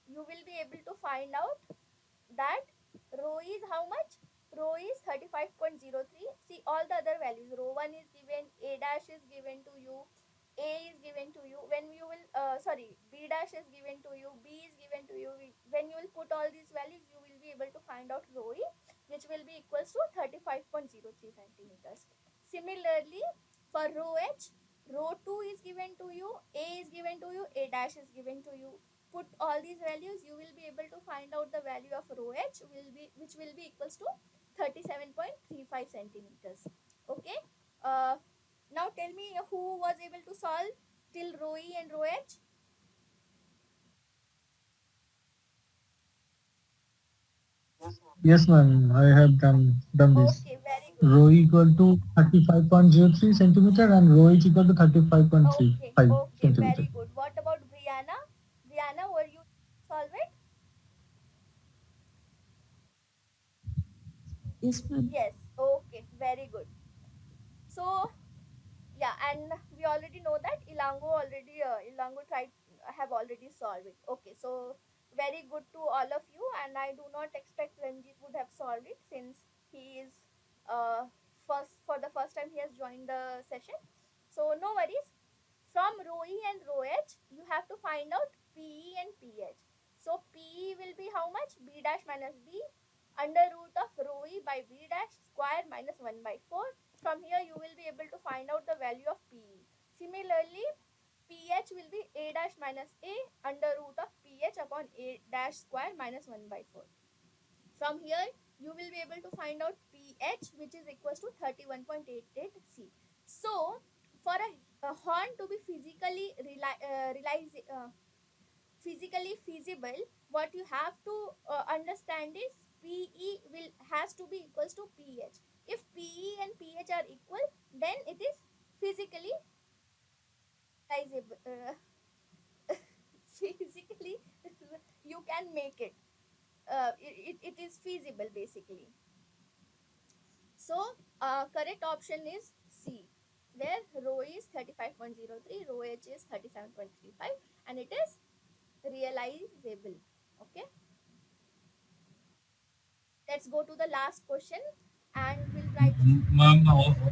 you will be able to find out that rho is how much? Rho is 35.03. See all the other values. Rho 1 is given, A dash is given to you, A is given to you. When you will, B dash is given to you, B is given to you. When you will put all these values, you will be able to find out rho E, which will be equals to 35.03 centimeters. Similarly, for rho H, rho 2 is given to you, A is given to you, A dash is given to you. Put all these values, you will be able to find out the value of rho h which will be equals to 37.35 centimeters. Okay, uh, now tell me who was able to solve till rho e and rho h. Yes, ma'am, I have done this. Okay, very good. Rho equal to 35.03 centimeter and rho is equal to Okay, 35.35 okay, centimeter. very good. What about Brianna? Yes, ma'am. Yes. Okay. Very good. So yeah, and we already know that Ilango tried have already solved it. Okay, so very good to all of you, and I do not expect Ranjit would have solved it since he is uh first time he has joined the session. So no worries. From rho E and rho H, you have to find out PE and PH. So PE will be how much? B dash minus B under root of rho E by B dash square minus 1 by 4. From here, you will be able to find out the value of PE. Similarly, pH will be A dash minus A under root of pH upon A dash square minus 1 by 4. From here, you will be able to find out pH, which is equals to 31.88 C. So, for a horn to be physically feasible, what you have to understand is PE will has to be equals to pH. If PE and pH are equal, then it is physically realizable. Physically, you can make it. It is feasible basically. So, correct option is C, where rho is 35.03, rho H is 37.35, and it is realizable. Okay, let's go to the last question, and we'll try to. Ma'am,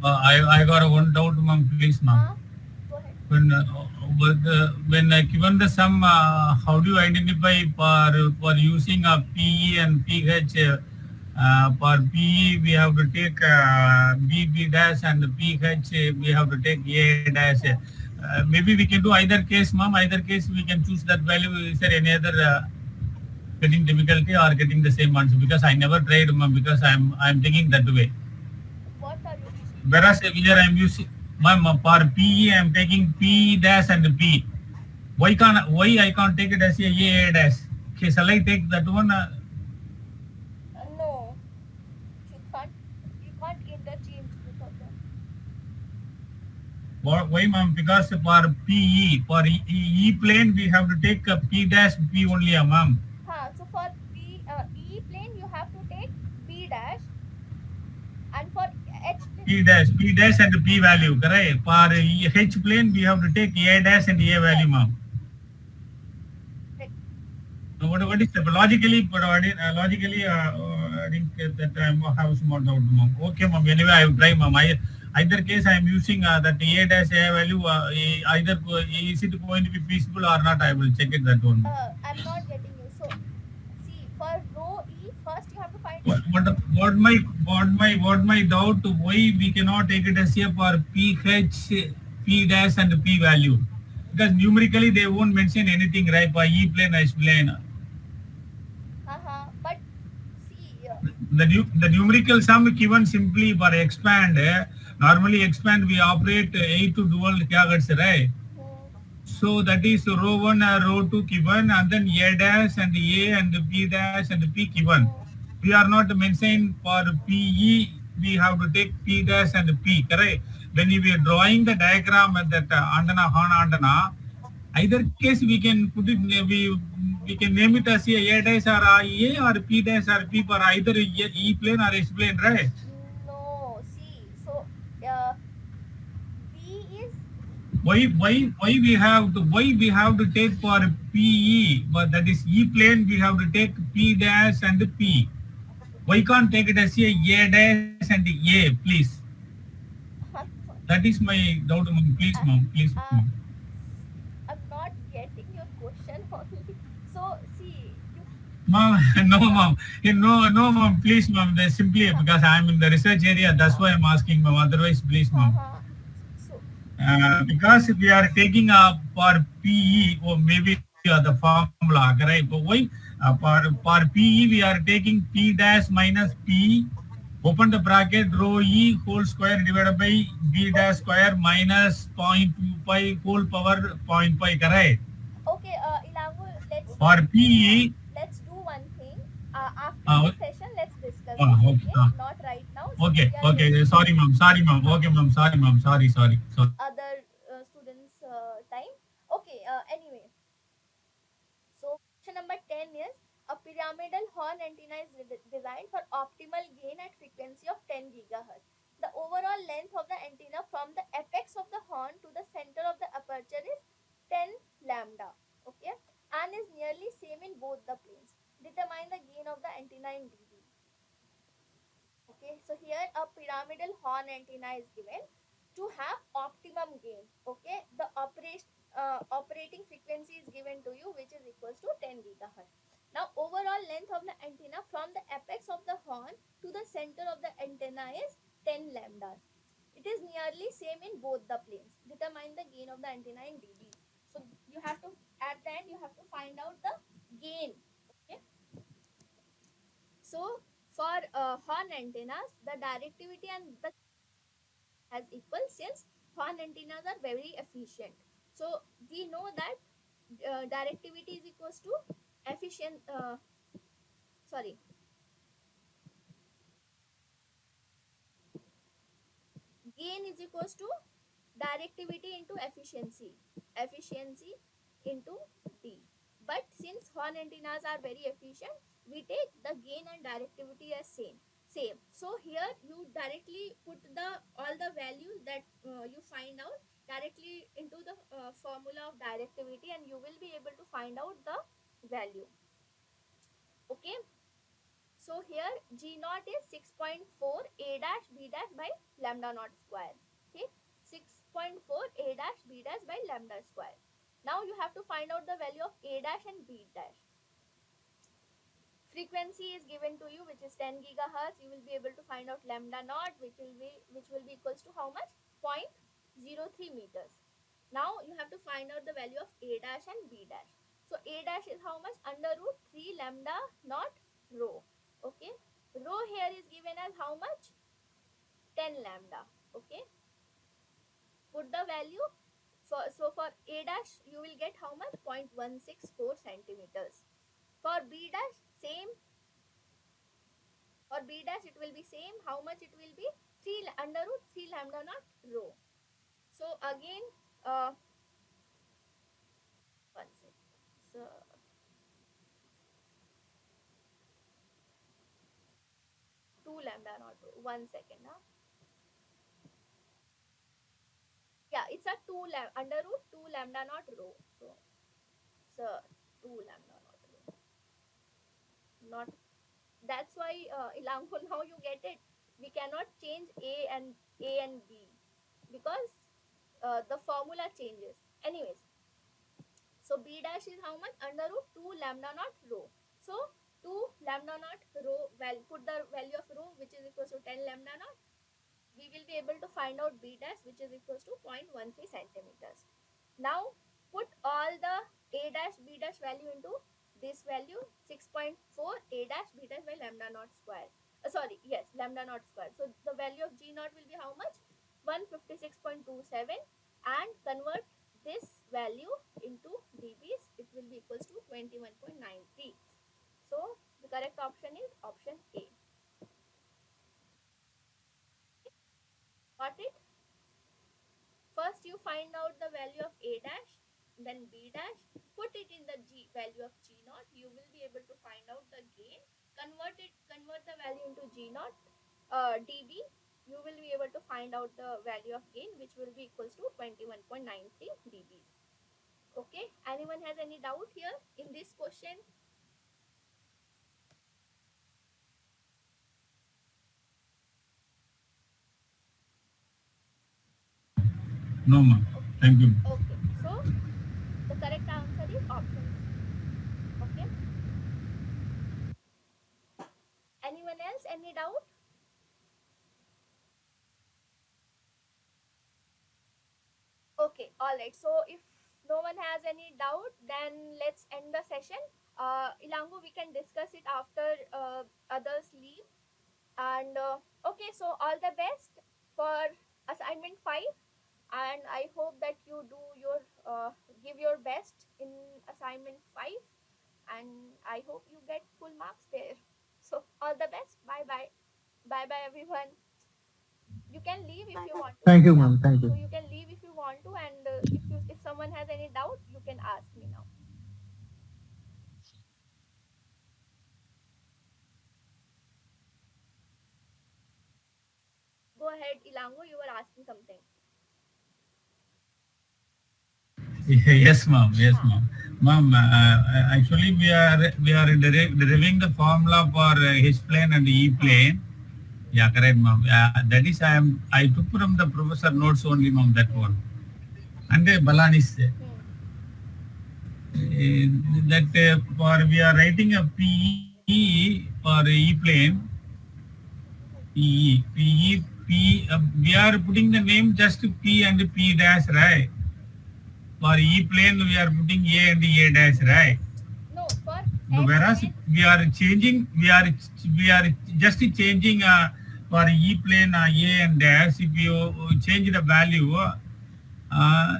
I got a one doubt, ma'am. Please, ma'am. Huh? Go ahead. When given the sum, how do you identify for using a PE and PH? For PE, we have to take B dash, and PH we have to take A dash. Maybe we can do either case, ma'am. Either case, we can choose that value. Is there any other getting difficulty or getting the same answer? Because I never tried, ma'am. Because I'm thinking that way. What are you thinking? Whereas here I'm using my for PE I'm taking P dash and P. Why I can't take it as a dash? Okay, shall I take that one? No, you can't. You can't interchange both of them. Why, ma'am? Because for PE for E plane we have to take P dash P only, ma'am. So for E plane, you have to take B dash, and for H plane, P dash and P value, correct? For H plane we have to take A dash and A value, yes, ma'am. correct. What is the logically? But logically, I think that I have some more doubt, ma'am. Okay, ma'am. Anyway, I will try, ma'am. Either case, I am using that A dash A value. Either is it going to be feasible or not? I will check it that one. I'm not getting you. So see, for row E, first you have to find What out. what what my doubt? Why we cannot take it as a for PH, P dash and P value? Because numerically they won't mention anything, right? For E plane, H plane. But see, The numerical sum given simply for expand. Normally expand we operate 8 to 12 gigahertz, right? hmm, So that is row 1 row 2 given, and then A dash and A and B dash and P given. hmm, We are not mentioning for PE, we have to take P dash and P, correct? When we are drawing the diagram at that antenna, horn antenna, either case we can put it, we can name it as a dash or A or P dash or P for either E plane or H plane, right? no, see, so uh, B is Why we have to take for PE, but that is E plane we have to take P dash and P. Why can't take it as a dash and A, please? That is my doubt, ma'am. Please, uh, ma'am. Please, ma'am. uh, I'm not getting your question only. So see, you Ma'am, no, ma'am. No, ma'am. Please, ma'am. That's simply huh, because I'm in the research area. That's huh, why I'm asking, ma'am. Otherwise, please, huh, ma'am. huh. So Because we are taking for PE or maybe the formula, correct? But why for PE we are taking P dash minus P, open the bracket, rho E whole square divided by B dash okay, square minus 0.25 whole power zero point 0.5, correct? okay, Ilangu, For PE, let's do one thing. After uh, this session, let's discuss this. okay, Okay, not right now since we are okay. wasting Sorry, ma'am. Sorry, ma'am. uh, Okay, ma'am. Sorry, ma'am. Sorry. other students' time. Okay. Anyway, so question number 10 is a pyramidal horn antenna is designed for optimal gain gain at frequency of 10 gigahertz. The overall length of the antenna from the apex of the horn to the center of the aperture is 10 lambda. Okay, and is nearly same in both the planes. Determine the gain of the antenna in dB. Okay, so here a pyramidal horn antenna is given to have optimum gain. Okay, the operating frequency is given to you, which is equals to 10 gigahertz. Now overall length of the antenna from the apex of the horn to the center of the antenna is 10 lambda. It is nearly same in both the planes. Determine the gain of the antenna in dB. So you have to, at the end you have to find out the gain. Okay, so for horn antennas, the directivity and the as equal, since horn antennas are very efficient. So we know that directivity is equals to efficient. Sorry, gain is equals to directivity into efficiency. Efficiency into D. But since horn antennas are very efficient, we take the gain and directivity as same. So here you directly put the all the values that you find out directly into the formula of directivity, and you will be able to find out the value. Okay, so here G naught is 6.4 A dash B dash by lambda naught square. Okay, 6.4 A dash B dash by lambda square. Now you have to find out the value of A dash and B dash. Frequency is given to you, which is 10 gigahertz. You will be able to find out lambda naught, which will be equals to how much? 0.03 meters. Now you have to find out the value of A dash and B dash. So A dash is how much? Under root 3 lambda naught rho. Okay, rho here is given as how much? 10 lambda. Okay, put the value for, so for A dash you will get how much? 0.164 centimeters. For B dash same, for B dash it will be same, how much it will be? 3 under root 3 lambda naught rho. So again, one second, so 2 lambda naught rho, 1 second, huh? Yeah, it's a 2 under root 2 lambda naught rho. So 2 lambda naught rho, not, that's why Ilanko, now you get it. We cannot change a and b because the formula changes. Anyways, so b dash is how much? Under root 2 lambda naught rho. So 2 lambda naught rho, well, put the value of rho, which is equals to 10 lambda naught. We will be able to find out b dash, which is equals to 0.13 centimeters. Now put all the a dash b dash value into this value, 6.4 a dash b dash by lambda naught square. Sorry, yes, lambda naught square. So the value of G naught will be how much? 156.27, and convert this value into dBs. It will be equals to 21.93. So the correct option is option A. Got it? First you find out the value of A dash, then B dash, put it in the G value of G naught. You will be able to find out the gain. Convert the value into G naught dB. You will be able to find out the value of gain, which will be equals to 21.93 dBs. Okay, anyone has any doubt here in this question? No, ma'am. Thank you. Okay, so the correct answer is option C. Okay, anyone else, any doubt? Okay, all right. So if no one has any doubt, then let's end the session. Ilangu, we can discuss it after others leave. And okay, so all the best for assignment 5, and I hope that you do your give your best in assignment 5, and I hope you get full marks there. So all the best. Bye bye. Bye bye everyone. You can leave if you want to. Thank you, Yeah, ma'am. Thank so you. you can leave if you want to, and if someone has any doubt, you can ask me now. said Ilango, you were asking something. Yes, ma'am. Yes, Ha. ma'am. Ma'am, actually we are deriving the formula for H plane and E plane. Yeah, correct, ma'am. That is I took from the professor notes only, ma'am. That one. And Balanis. That for we are writing a PE for E plane. We are putting the name just P and P dash, right? For E plane, we are putting A and A dash, right? No, for H Whereas plane, we are just changing for E plane A and dash. If you change the value,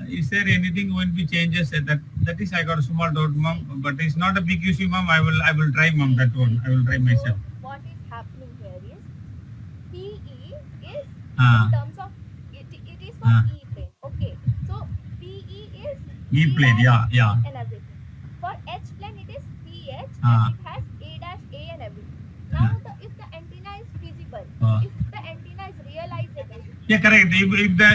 is there anything when we changes that is I got a small doubt, ma'am. see, But it's not a big issue, ma'am. I will try, ma'am. see, That one see. I will try So myself. what is happening here is PE is in Ah, terms of it is for ah. E plane. Okay. So PE is E P plane, dash yeah, P yeah. and everything. For H plane it is PH and Ah, it has A dash A and everything. Now if the antenna is feasible, ah. if the antenna is realizable, Yeah, correct. If the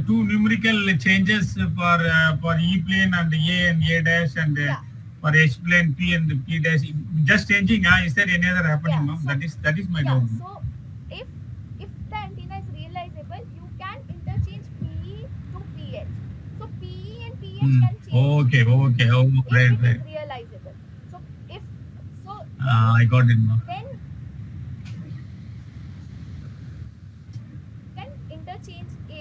two numerical changes for E plane and A and A dash and yeah, for H plane P and P dash just changing. Is there any other happening, yeah. ma'am? So That is my yeah, doubt. so if if the antenna is realizable, you can interchange PE to PH. So PE and PH Hmm. can change Okay, okay. Oh, if right, it is right. realizable. So if so I got it, ma'am. then you can interchange a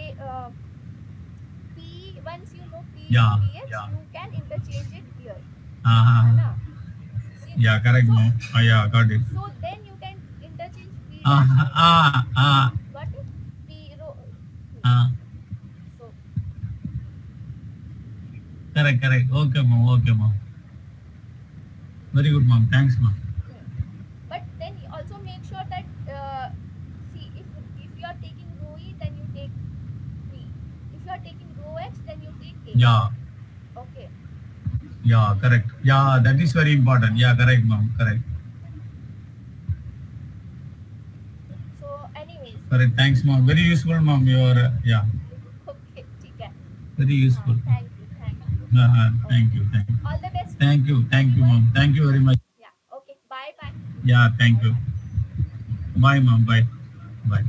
P once you know P and Yeah, PH, yeah. you can interchange it here. है Uh, ना? yeah, correct, So ma'am. Yeah, got it. so then you can interchange P Ah, dash A dash. ah, ah, Got it? P ro. ah. So Correct, correct. Okay, ma'am. Okay, ma'am. Very good, ma'am. Thanks, ma'am. hmm. But then you also make sure that see if you are taking row E, then you take P. If you are taking row H, then you take A. Yeah, Okay. yeah, correct. Yeah, that is very important. Yeah, correct, ma'am. Correct. So anyways, Correct. Thanks, ma'am. Very useful, ma'am. Your yeah, okay, ठीक है. very useful. Thank you, thank you. Thank Okay. you, thank you, All the best to thank you, everyone. ma'am. Thank you very much. Yeah. Okay. Bye, bye. Yeah, thank Bye, you. bye. Bye, ma'am. Bye, bye.